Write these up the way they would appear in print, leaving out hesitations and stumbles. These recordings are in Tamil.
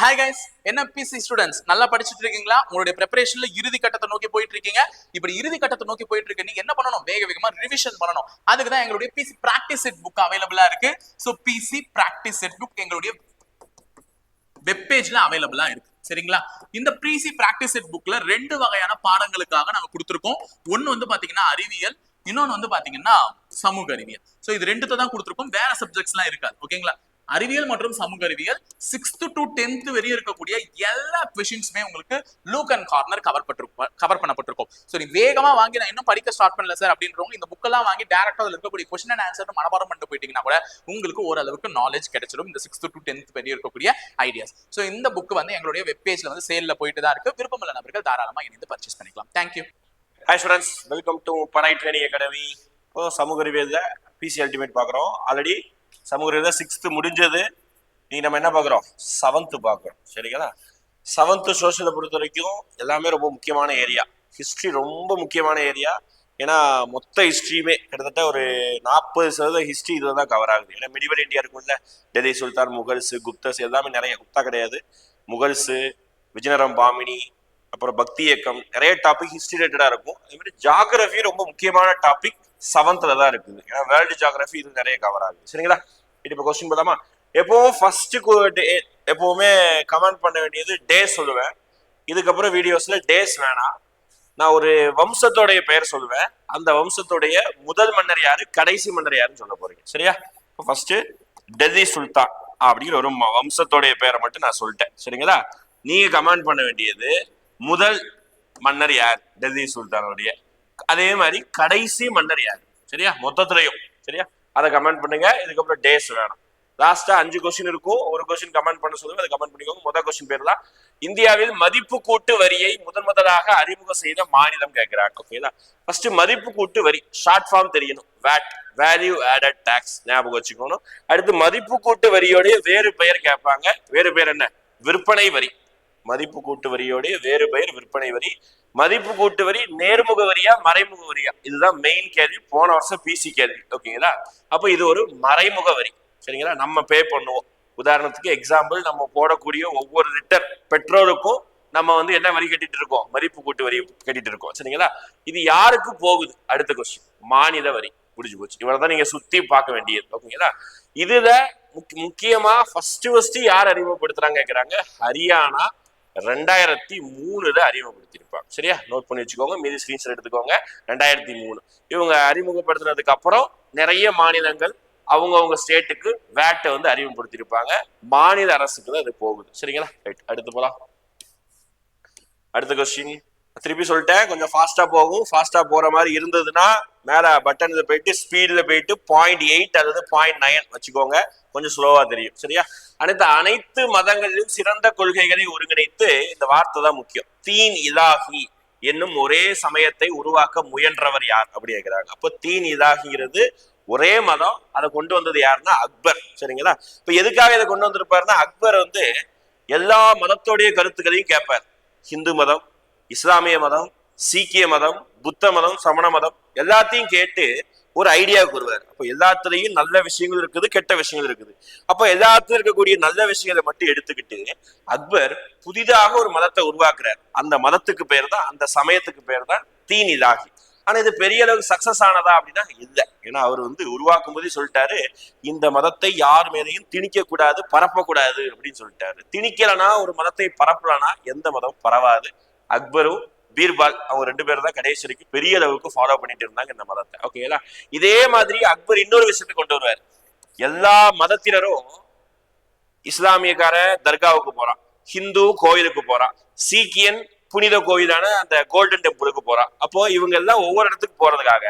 ஹாய் கைஸ், என்ன பிசி ஸ்டூடெண்ட்ஸ் நல்லா படிச்சுட்டு இருக்கீங்களா? உங்களுடைய ப்ரிப்பரேஷன்ல இறுதி கட்டத்தை நோக்கி போயிட்டு இருக்கீங்க. இப்படி இறுதி கட்டத்தை நோக்கி போயிட்டு இருக்க நீங்க என்ன பண்ணணும்? வேக வேகமா ரிவிஷன் பண்ணணும். அதுக்கு தான் எங்களுடைய பிசி பிராக்டிஸ் செட் புக் அவைலபிளா இருக்கு. So PC practice set book எங்களுடைய வெப் பேஜ்ல அவைலபிளா இருக்கு. சரிங்களா? இந்த பிசி பிராக்டிஸ் செட் புக்ல ரெண்டு வகையான பாடங்களுக்காக நாங்க கொடுத்திருக்கோம். ஒன்னு வந்து பாத்தீங்கன்னா அறிவியல், இன்னொன்னு வந்து பாத்தீங்கன்னா சமூக அறிவியல். சோ இது ரெண்டுத்தை தான் கொடுத்திருக்கோம். வேற சப்ஜெக்ட்ஸ் எல்லாம் இருக்காது. ஓகேங்களா? அறிவியல் மற்றும் சமூக அறிவியல் 6th to 10th வரையும் இருக்கக்கூடிய எல்லா கொஸ்டின்ஸுமே உங்களுக்கு லூக் அண்ட் கார்னர் கவர் பண்ணப்பட்டிருக்கும். ஸோ நீ வேகமா வாங்கி நான் இன்னும் படிக்க ஸ்டார்ட் பண்ணல சார் அப்படின்றவங்க இந்த புக்கெல்லாம் வாங்கி டேரக்டா அதில் இருக்கக்கூடிய கொஸ்டின் அண்ட் ஆன்சர் மனப்பாடம் பண்ணிட்டு போயிட்டீங்கன்னா கூட உங்களுக்கு ஓரளவுக்கு நாலேஜ் கிடைச்சிடும். இந்த 6th to 10th வரையும் இருக்கக்கூடிய ஐடியாஸ். ஸோ இந்த புக் வந்து எங்களுடைய வெப் பேஜ்ல வந்து சேல்ல போயிட்டு தான் இருக்கு. விருப்பமுள்ள நபர்கள் தாராளமா இணைந்து பர்ச்சேஸ் பண்ணிக்கலாம். Thank you. Hi students, welcome to பனை ட்ரைனிங் அகாடமி. இப்போ சமூக அறிவியல்ல பிசி அல்டிமேட் பார்க்குறோம். ஆல்ரெடி சமூக அறிவியல் 6th முடிஞ்சது. நீ நம்ம என்ன பார்க்குறோம்? 7th பார்க்குறோம். சரிங்களா? 7th சோஷியலை பொறுத்த வரைக்கும் எல்லாமே ரொம்ப முக்கியமான ஏரியா. ஹிஸ்ட்ரி ரொம்ப முக்கியமான ஏரியா. ஏன்னா மொத்த ஹிஸ்ட்ரியுமே கிட்டத்தட்ட ஒரு 40% ஹிஸ்ட்ரி இதில் தான் கவர் ஆகுது. ஏன்னா மிடிவல் இந்தியா இருக்கும்ல, டெல்லி சுல்தான், முகல்ஸு, குப்தஸ், எல்லாமே நிறைய. குப்தா கிடையாது, முகல்ஸு, விஜயநகரம் பாமினி, அப்புறம் பக்தி இயக்கம், நிறைய டாபிக் ஹிஸ்ட்ரி ரிலேட்டடாக இருக்கும். அதே மாதிரி ஜாகிரபி ரொம்ப முக்கியமான டாபிக் 7th தான் இருக்குது. ஏன்னா வேர்ல்டு ஜாகிரபி இது நிறைய கவர் ஆகுது. சரிங்களா? இப்போ கொஸ்டின் போதாமா? எப்பவும் ஃபர்ஸ்ட் எப்பவுமே கமெண்ட் பண்ண வேண்டியது டே சொல்லுவேன். இதுக்கப்புறம் வீடியோஸ்ல டேஸ் வேணாம். நான் ஒரு வம்சத்தோடைய பெயர் சொல்லுவேன். அந்த வம்சத்தோடைய முதல் மன்னர் யாரு, கடைசி மன்னர் யாருன்னு சொல்ல போறீங்க. சரியா? இப்போ ஃபர்ஸ்ட் டெல்லி சுல்தான் அப்படிங்கிற ஒரு வம்சத்தோடைய பெயரை மட்டும் நான் சொல்லிட்டேன். சரிங்களா? நீங்க கமெண்ட் பண்ண வேண்டியது முதல் மன்னர் யார், டெல்லி சுல்தானுடைய. அதே மாதிரி கடைசி மன்னர் யார். சரியா? மொத்தத்திலையும். சரியா? அதை கமெண்ட் பண்ணுங்க. இதுக்கப்புறம் டேஸ் வேணும். லாஸ்டா 5 கொஸ்டின் இருக்கும். ஒரு கொஸ்டின் கமெண்ட் பண்ண சொல்லுங்க, அதை கமெண்ட் பண்ணிக்கோங்க. முதல் கொஸ்டின் பேர் தான் இந்தியாவில் மதிப்பு கூட்டு வரியை முதலாக அறிமுகம் செய்த மாநிலம் கேட்கிறாங்க. ஓகேங்களா? ஃபர்ஸ்ட் மதிப்பு கூட்டு வரி ஷார்ட் ஃபார்ம் தெரியணும். வேட், வேல்யூ ஆடட் டாக்ஸ், ஞாபகம் வச்சுக்கணும். அடுத்து மதிப்பு கூட்டு வரியோடைய வேறு பெயர் கேட்பாங்க. வேறு பெயர் என்ன? விற்பனை வரி. மதிப்பு கூட்டு வரியோடைய வேறு பெயர் விற்பனை வரி. மதிப்பு கூட்டு வரி நேர்முக வரியா மறைமுக வரியா? இதுதான் மெயின் கேள்வி. போன வருஷம் பிசி கேள்வி. ஓகேங்களா? அப்போ இது ஒரு மறைமுக வரி. சரிங்களா? நம்ம பே பண்ணுவோம். உதாரணத்துக்கு எக்ஸாம்பிள், நம்ம போடக்கூடிய ஒவ்வொரு லிட்டர் பெட்ரோலுக்கும் நம்ம வந்து என்ன வரி கட்டிட்டு இருக்கோம்? மதிப்பு கூட்டு வரி கட்டிட்டு இருக்கோம். சரிங்களா? இது யாருக்கு போகுது? அடுத்த கொஸ்டின் மாநில வரி. முடிஞ்சு போச்சு. இவ்வளவுதான் நீங்க சுத்தி பார்க்க வேண்டியது. ஓகேங்களா? இதுல முக்கியமா ஃபர்ஸ்ட் யார் அறிமுகப்படுத்துறாங்க கேட்கிறாங்க. ஹரியானா 2003 அறிமுகப்படுத்தியிருப்பாங்க. சரியா? நோட் பண்ணி வச்சுக்கோங்க. மீதி ஸ்கிரீன்ஷாட் எடுத்துக்கோங்க. 2003 இவங்க அறிமுகப்படுத்தினதுக்கு அப்புறம் நிறைய மாநிலங்கள் அவங்க ஸ்டேட்டுக்கு வேட்டை வந்து அறிமுகப்படுத்தியிருப்பாங்க. மாநில அரசுக்கு தான் இது போகுது. சரிங்களா? ரைட், அடுத்து போலாம். அடுத்த கொஸ்டின் திருப்பி சொல்லிட்டேன், கொஞ்சம் ஃபாஸ்டா போகும். ஃபாஸ்டா போற மாதிரி இருந்ததுன்னா மேல பட்டன்ல போயிட்டு ஸ்பீட்ல போயிட்டு 0.8 அல்லது 0.9 வச்சுக்கோங்க. கொஞ்சம் ஸ்லோவா தெரியும். சரியா? அனைத்து மதங்களிலும் சிறந்த கொள்கைகளை ஒருங்கிணைத்து, இந்த வார்த்தை தான் முக்கியம், தீன் இலாஹி என்னும் ஒரே சமயத்தை உருவாக்க முயன்றவர் யார் அப்படி கேட்கிறாங்க. அப்போ தீன் இலாஹிங்கிறது ஒரே மதம். அதை கொண்டு வந்தது யாருன்னா அக்பர். சரிங்களா? இப்ப எதுக்காக இதை கொண்டு வந்திருப்பாருன்னா, அக்பர் வந்து எல்லா மதத்தோடைய கருத்துக்களையும் கேட்பார். ஹிந்து மதம், இஸ்லாமிய மதம், சீக்கிய மதம், புத்த மதம், சமண மதம் எல்லாத்தையும் கேட்டு ஒரு ஐடியாவுக்கு வருவார். அப்போ எல்லாத்துலயும் நல்ல விஷயங்கள் இருக்குது, கெட்ட விஷயங்கள் இருக்குது. அப்போ எல்லாத்துலயும் இருக்கக்கூடிய நல்ல விஷயங்களை மட்டும் எடுத்துக்கிட்டு அக்பர் புதிதாக ஒரு மதத்தை உருவாக்குறார். அந்த மதத்துக்கு பேர் தான், அந்த சமயத்துக்கு பேர் தான் தீன் இலாஹி. ஆனா இது பெரிய அளவுக்கு சக்சஸ் ஆனதா அப்படின்னா இல்லை. ஏன்னா அவர் வந்து உருவாக்கும் போதே சொல்லிட்டாரு, இந்த மதத்தை யார் மேலையும் திணிக்க கூடாது, பரப்பக்கூடாது அப்படின்னு சொல்லிட்டாரு. திணிக்கலனா, ஒரு மதத்தை பரப்பலனா எந்த மதம் பரவாது. அக்பரும் பீர்பால் அவங்க 2 பேரும் தான் கடைசி வரைக்கும் பெரிய அளவுக்கு ஃபாலோ பண்ணிட்டு இருந்தாங்க இந்த மதத்தை. ஓகேங்களா? இதே மாதிரி அக்பர் இன்னொரு விஷயத்தை கொண்டு வருவார். எல்லா மதத்தினரும் இஸ்லாமியக்கார தர்காவுக்கு போறான், ஹிந்து கோயிலுக்கு போறான், சீக்கியன் புனித கோயிலான அந்த கோல்டன் டெம்பிளுக்கு போறான். அப்போ இவங்க எல்லாம் ஒவ்வொரு இடத்துக்கு போறதுக்காக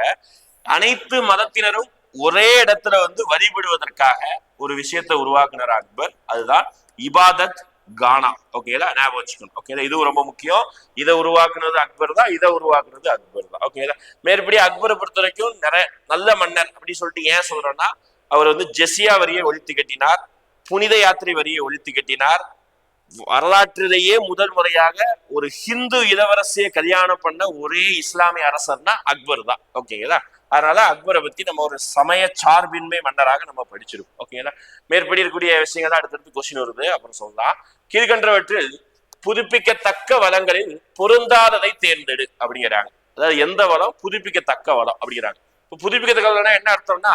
அனைத்து மதத்தினரும் ஒரே இடத்துல வந்து வழிபடுவதற்காக ஒரு விஷயத்தை உருவாக்குனார் அக்பர். அதுதான் இபாதத் கானா. ஓகேங்களா? ஞாபகம் வச்சுக்கணும். ஓகேங்களா? இது ரொம்ப முக்கியம். இதை உருவாக்குனது அக்பர் தான், இதை உருவாக்குனது அக்பர் தான். ஓகேங்களா? மேற்படி அக்பரை பொறுத்த வரைக்கும் நிறைய நல்ல மன்னர் அப்படின்னு சொல்லிட்டு ஏன் சொல்றேன்னா, அவர் வந்து ஜெசியா வரியை ஒழித்து கட்டினார், புனித யாத்திரை வரியை ஒழித்து கட்டினார். வரலாற்றிலேயே முதல் முறையாக ஒரு ஹிந்து இளவரசியை கல்யாணம் பண்ண ஒரே இஸ்லாமிய அரசர்னா அக்பர் தான். ஓகேங்களா? அதனால அக்பரை பத்தி நம்ம ஒரு சமய சார்பின்மை மன்னராக நம்ம படிச்சிருக்கோம். ஓகேங்களா? மேற்படி இருக்கக்கூடிய விஷயங்கள் தான் அடுத்தடுத்து கொஸ்டின் வருது, அப்புறம் சொல்லலாம். கீழ்கண்டவற்றில் புதுப்பிக்கத்தக்க வளங்களில் பொருந்தாததை தேர்ந்தெடு அப்படிங்கிறாங்க. அதாவது எந்த வளம் புதுப்பிக்கத்தக்க வளம் அப்படிங்கிறாங்க. இப்போ புதுப்பிக்கத்தக்க வளம்னா என்ன அர்த்தம்னா,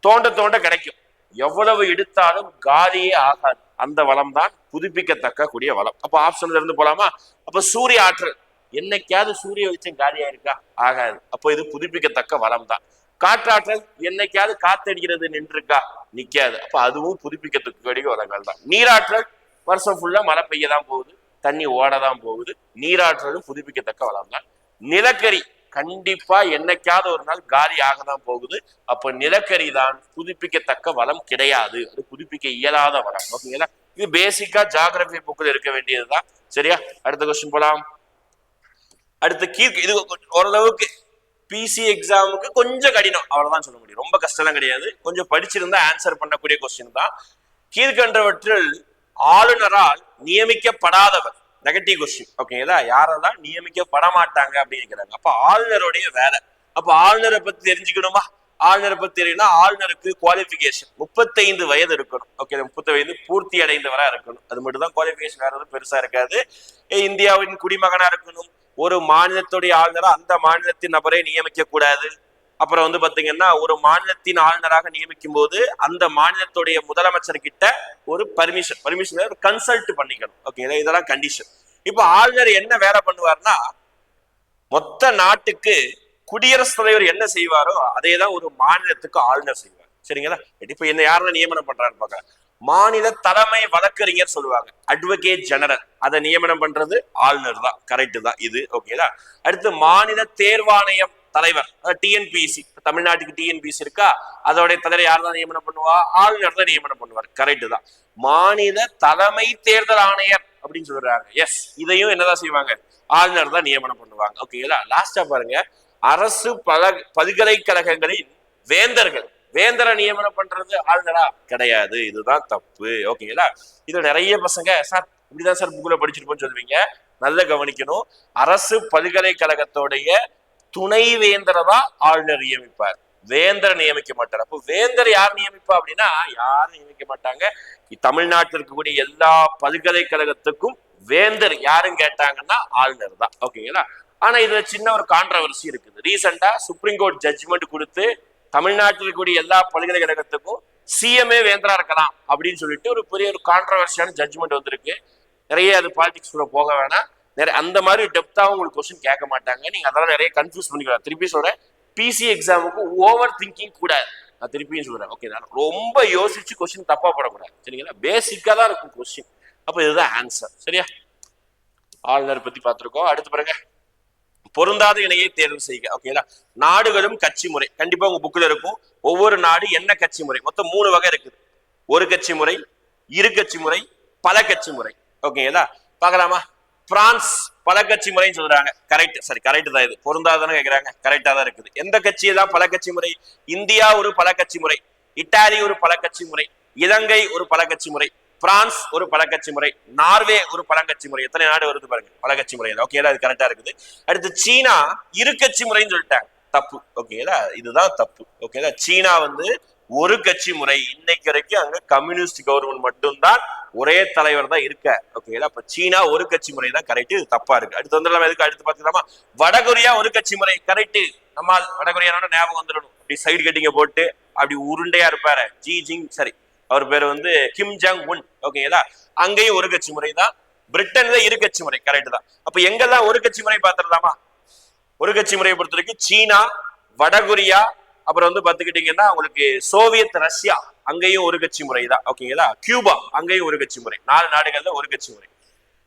தோண்ட தோண்ட கிடைக்கும், எவ்வளவு எடுத்தாலும் காலியே ஆகாது, அந்த வளம் தான் புதுப்பிக்கத்தக்க கூடிய வளம். அப்ப ஆப்ஷன்ல இருந்து போலாமா? அப்ப சூரிய ஆற்றல், என்னைக்காவது சூரிய வெளிச்சம் காலியா இருக்கா? ஆகாது, அப்போ இது புதுப்பிக்கத்தக்க வளம் தான். காற்றாற்றல், என்னைக்காவது காத்தடிக்கிறது நின்றுருக்கா? நிக்காது, அப்ப அதுவும் புதுப்பிக்கத்தக்க வளங்கள் தான். நீராற்றல், வருஷம் ஃபுல்லா மழை பெய்யதான் போகுது, தண்ணி ஓடதான் போகுது, நீராற்றலும் புதுப்பிக்கத்தக்க வளம் தான். நிலக்கரி கண்டிப்பா என்னைக்காவது ஒரு நாள் காலி ஆகதான் போகுது, அப்ப நிலக்கரி தான் புதுப்பிக்கத்தக்க வளம் கிடையாது, அது புதுப்பிக்க இயலாத வளம். ஓகேங்களா? இது பேசிக்கா ஜியோகிராபி புக்ல இருக்க வேண்டியதுதான். சரியா? அடுத்த கொஸ்டின் போலாம். அடுத்து இது ஓரளவுக்கு பிசி எக்ஸாமுக்கு கொஞ்சம் கடினம், அவ்வளவுதான் சொல்ல முடியும். ரொம்ப கஷ்டம் கிடையாது, கொஞ்சம் படிச்சிருந்தா ஆன்சர் பண்ணக்கூடிய கொஸ்டின் தான். கீழ்கண்டவற்றில் ஆளுநரால் நியமிக்கப்படாதவர், நெகட்டிவ் கொஸ்டின். ஓகேங்களா? யாரெல்லாம் நியமிக்கப்பட மாட்டாங்க அப்படின்னு கேக்குறாங்க. அப்ப ஆளுநருடைய வேலை, அப்ப ஆளுநரை பத்தி தெரிஞ்சுக்கணுமா? ஆளுநரை பத்தி தெரியும்னா ஆளுநருக்கு குவாலிபிகேஷன் 35 வயது இருக்கணும். ஓகே, 30 வயது பூர்த்தி அடைந்தவரா இருக்கணும், அது மட்டும் தான் குவாலிபிகேஷன், வேற எதுவும் பெருசா இருக்காது. இந்தியாவின் குடிமகனா இருக்கணும். ஒரு மாநிலத்துடைய ஆளுநரா அந்த மாநிலத்தின் நபரை நியமிக்க கூடாது. அப்புறம் பாத்தீங்கன்னா, ஒரு மாநிலத்தின் ஆளுநராக நியமிக்கும் போது அந்த மாநிலத்துடைய முதலமைச்சர் கிட்ட ஒரு பர்மிஷன் கன்சல்ட் பண்ணிக்கணும். ஓகே, இதெல்லாம் கண்டிஷன். இப்ப ஆளுநர் என்ன வேலை பண்ணுவார்னா, மொத்த நாட்டுக்கு குடியரசுத் தலைவர் என்ன செய்வாரோ அதே தான் ஒரு மாநிலத்துக்கு ஆளுநர் செய்வார். சரிங்களா? இப்ப என்ன யாரெல்லாம் நியமனம் பண்றாருன்னு பாக்க, மாநில தலைமை வழக்கறிஞர் சொல்லுவாங்க, அட்வொகேட் ஜெனரல், அதை நியமனம் பண்றது ஆளுநர் தான். கரெக்ட் தான் இது. ஓகேங்களா? அடுத்து மாநில தேர்வாணையம் தலைவர், டிஎன்பிசி, தமிழ்நாட்டுக்கு டிஎன்பிசி இருக்கா, அதோடைய தலைவர் யார் தான் நியமனம் பண்ணுவா? ஆளுநர் தான் நியமனம் பண்ணுவார். கரெக்ட் தான். மாநில தலைமை தேர்தல் ஆணையர் அப்படின்னு சொல்றாங்க. எஸ், இதையும் என்னதான் செய்வாங்க? ஆளுநர் தான் நியமனம் பண்ணுவாங்க. ஓகேங்களா? லாஸ்டா பாருங்க, அரசு பல்கலைக்கழகங்களின் வேந்தர்கள், வேந்தரை நியமனம் பண்றது ஆளுநரா? கிடையாது, இதுதான் தப்பு. ஓகேங்களா? இது நிறைய பசங்க சார் இப்படிதான் சார் புக்ல படிச்சிருப்போம்னு சொல்லுவீங்க, நல்ல கவனிக்கணும். அரசு பல்கலைக்கழகத்தோடைய துணை வேந்தரை தான் ஆளுநர் நியமிப்பார், வேந்தரை நியமிக்க மாட்டார். அப்போ வேந்தர் யார் நியமிப்பா அப்படின்னா யாரும் நியமிக்க மாட்டாங்க. தமிழ்நாட்டில் இருக்கக்கூடிய எல்லா பல்கலைக்கழகத்துக்கும் வேந்தர் யாரும் கேட்டாங்கன்னா ஆளுநர் தான். ஓகேங்களா? ஆனா இதுல சின்ன ஒரு கான்ட்ரவர்சி இருக்குது. ரீசெண்டா சுப்ரீம் கோர்ட் ஜட்ஜ்மெண்ட் கொடுத்து தமிழ்நாட்டில் இருக்கக்கூடிய எல்லா பல்கலைக்கழகத்துக்கும் சிஎம்ஏ வேந்தரா இருக்கலாம் அப்படின்னு சொல்லிட்டு ஒரு பெரிய ஒரு கான்ட்ரவர்சியான ஜட்ஜ்மெண்ட் வந்திருக்கு. நிறைய அது பாலிடிக்ஸ் போக வேணாம், நிறைய அந்த மாதிரி டெப்தாவும் உங்களுக்கு கொஸ்டின் கேட்க மாட்டாங்க, நீங்க அதெல்லாம் நிறைய கன்ஃபியூஸ் பண்ணிக்கலாம். திருப்பி சொல்றேன், பிசி எக்ஸாமுக்கு ஓவர் திங்கிங் கூடாது, நான் திருப்பியும் சொல்றேன். ஓகே, ரொம்ப யோசிச்சு கொஸ்டின் தப்பா போடக்கூடாது. சரிங்களா? பேசிக்கா தான் இருக்கும் கொஸ்டின். அப்ப இதுதான் ஆன்சர். சரியா? ஆளுநர் பத்தி பார்த்திருக்கோம். அடுத்து பாருங்க, பொருந்தாத இணையை தேர்வு செய்க. ஓகேங்களா? நாடுகளும் கட்சி முறை கண்டிப்பா உங்க புக்ல இருக்கும். ஒவ்வொரு நாடு என்ன கட்சி முறை, மொத்தம் 3 வகை இருக்குது. ஒரு கட்சி முறை, இரு கட்சி முறை, பல கட்சி முறை. ஓகேங்களா? பார்க்கலாமா? பிரான்ஸ் பல கட்சி முறைன்னு சொல்றாங்க. கரெக்ட், சரி, கரெக்ட் தான். இது பொருந்தாதானே கேட்கறாங்க, கரெக்டா தான் இருக்குது. எந்த கட்சியெல்லாம் பல கட்சி முறை? இந்தியா ஒரு பல கட்சி முறை, இத்தாலி ஒரு பல கட்சி முறை, இலங்கை ஒரு பல கட்சி முறை, பிரான்ஸ் ஒரு பல கட்சி முறை, நார்வே ஒரு பல கட்சி முறை. எத்தனை நாடு வருது பாருங்க, பல கட்சி முறை. ஓகேங்களா? இது கரெக்டா இருக்குது. அடுத்து சீனா இரு கட்சி முறைன்னு சொல்லிட்டாங்க, தப்பு. ஓகேங்களா? இதுதான் தப்பு. ஓகேங்களா? சீனா ஒரு கட்சி முறை. இன்னைக்கு வரைக்கும் அங்க கம்யூனிஸ்ட் கவர்மெண்ட் மட்டும்தான், ஒரே தலைவர் தான் இருக்க. ஓகேங்களா? அப்ப சீனா ஒரு கட்சி முறை தான் கரெக்ட், இது தப்பா இருக்கு. அடுத்து வந்துடலாம். எதுக்கு அடுத்து பாத்துக்கலாமா? வடகொரியா ஒரு கட்சி முறை. கரெக்ட். நம்ம வடகொரியானோட ஞாபகம் வந்துடணும். அப்படி சைடு கட்டிங்க போட்டு அப்படி உருண்டையா இருப்பாரு, ஜி ஜிங், சரி அவர் பேரு கிம் ஜாங் உன். ஓகேங்களா? அங்கேயும் ஒரு கட்சி முறை தான். பிரிட்டன்ல இரு கட்சி முறை. கரெக்ட் தான். அப்ப எங்கெல்லாம் ஒரு கட்சி முறை பாத்துடலாமா? ஒரு கட்சி முறையை பொறுத்த வரைக்கும் சீனா, வடகொரியா, அப்புறம் பாத்துக்கிட்டீங்கன்னா உங்களுக்கு சோவியத் ரஷ்யா, அங்கேயும் ஒரு கட்சி முறை தான். ஓகேங்களா? கியூபா, அங்கேயும் ஒரு கட்சி முறை. 4 நாடுகள்ல ஒரு கட்சி முறை.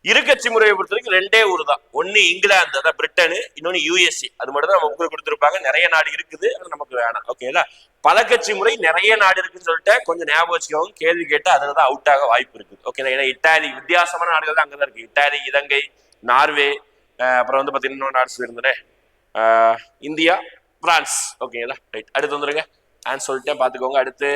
இரு கட்சி முறையை பொறுத்த வரைக்கும் 2 ஊர் தான். ஒன்னு இங்கிலாந்து, அதான் பிரிட்டனு, இன்னொன்னு யூஎஸ்ஏ. அது மட்டும் தான் நம்ம உங்களுக்கு கொடுத்துருப்பாங்க. நிறைய நாடு இருக்குது, அது நமக்கு வேணாம். ஓகேங்களா? பல கட்சி முறை நிறைய நாடு இருக்குன்னு சொல்லிட்டு கொஞ்சம் ஞாபகம் வச்சுக்கோங்க. கேள்வி கேட்டு அதுலதான் அவுட் ஆக வாய்ப்பு இருக்குது. ஓகே, ஏன்னா இத்தாலி வித்தியாசமான நாடுகள் தான் அங்கதான் இருக்கு. இத்தாலி, இலங்கை, நார்வே, அப்புறம் பாத்தீங்கன்னா இன்னொரு நாடு சொல்லியிருந்தேன், இந்தியா, பிரான்ஸ். ஓகேங்களா? ரைட். அடுத்து வந்துருங்க, ஆன்சர் சொல்லிட்டேன், பாத்துக்கோங்க. அடுத்து,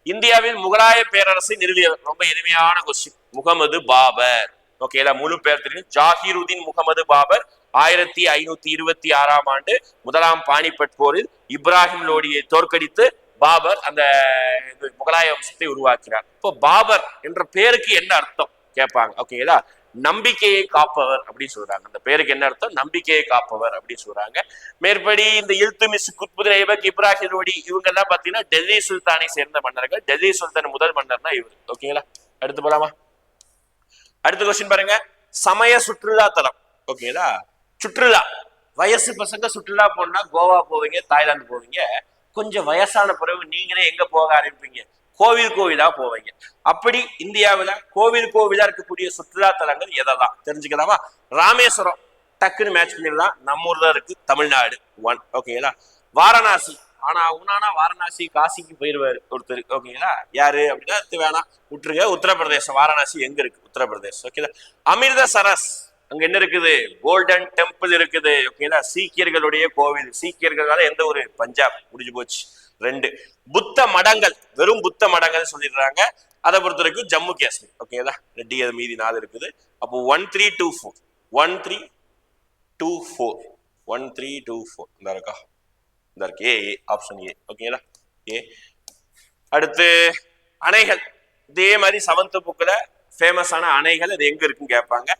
இந்தியாவில் முகலாய பேரரசை நிறுவியவர். ரொம்ப எளிமையான கொஸ்டின், முகமது பாபர். ஓகேங்களா? முழு பேர் தெரியும், ஜாகிருதீன் முகமது பாபர் 1526 முதலாம் பானிபட் போரில் இப்ராஹிம் லோடியை தோற்கடித்து பாபர் அந்த முகலாய வம்சத்தை உருவாக்கிறார். இப்போ பாபர் என்ற பேருக்கு என்ன அர்த்தம் கேட்பாங்க. ஓகேங்களா, நம்பிக்கையை காப்பவர் அப்படின்னு சொல்றாங்க. அந்த பேருக்கு என்ன அர்த்தம்? நம்பிக்கையை காப்பவர் அப்படின்னு சொல்றாங்க. மேற்படி இந்த இல்துமிஸ், குத்புதீன் ஐபக், இப்ராஹிம் லோடி இவங்க எல்லாம் பாத்தீங்கன்னா டெல்லி சுல்தானை சேர்ந்த மன்னர்கள். டெல்லி சுல்தான் முதல் மன்னர்னா இவர். ஓகேங்களா, அடுத்து போலாமா? அடுத்த கொஸ்டின் பாருங்க, சமய சுற்றுலா தலம். ஓகேங்களா, சுற்றுலா வயசு பசங்க சுற்றுலா போனா கோவா போவீங்க, தாய்லாந்து போவீங்க. கொஞ்சம் வயசான பிறகு நீங்களே எங்க போக ஆரம்பிப்பீங்க? கோவிலா போவீங்க. அப்படி இந்தியாவில கோவிலா இருக்கக்கூடிய சுற்றுலா தலங்கள் எதெல்லாம் தெரிஞ்சுக்கலாமா? ராமேஸ்வரம் டக்குன்னு மேட்ச் பண்ணிடலாம், நம்ம ஊர்ல இருக்கு, தமிழ்நாடு 1. ஓகேங்களா, வாரணாசி, ஆனா வாரணாசி காசிக்கு போயிருவாரு ஒருத்தர். ஓகேங்களா, யாரு அப்படின்னா வேணாம் விட்டுருங்க. உத்தரப்பிரதேசம், வாரணாசி எங்க இருக்கு? உத்தரப்பிரதேசம். ஓகேங்களா, அமிர்தசரஸ் அங்க என்ன இருக்குது? கோல்டன் டெம்பிள் இருக்குது. ஓகேங்களா, சீக்கியர்களுடைய கோவில். சீக்கியர்களால எந்த ஒரு? பஞ்சாப். முடிஞ்சு போச்சு. 2 புத்த மடங்கள், வெறும் புத்த மடங்கள் சொல்லிடுறாங்க. அதை பொறுத்த வரைக்கும் ஜம்மு காஷ்மீர். ஓகேங்களா, ரெட்டி அது மீதி 4 இருக்குது. அப்போ 1324 1324 1324 இந்த இருக்கா? இந்த இருக்கு. A option A. ஓகேங்களா, ஏ. அடுத்து அணைகள். இதே மாதிரி 7th புக்ல ஃபேமஸான அணைகள் அது எங்க இருக்குன்னு கேட்பாங்க.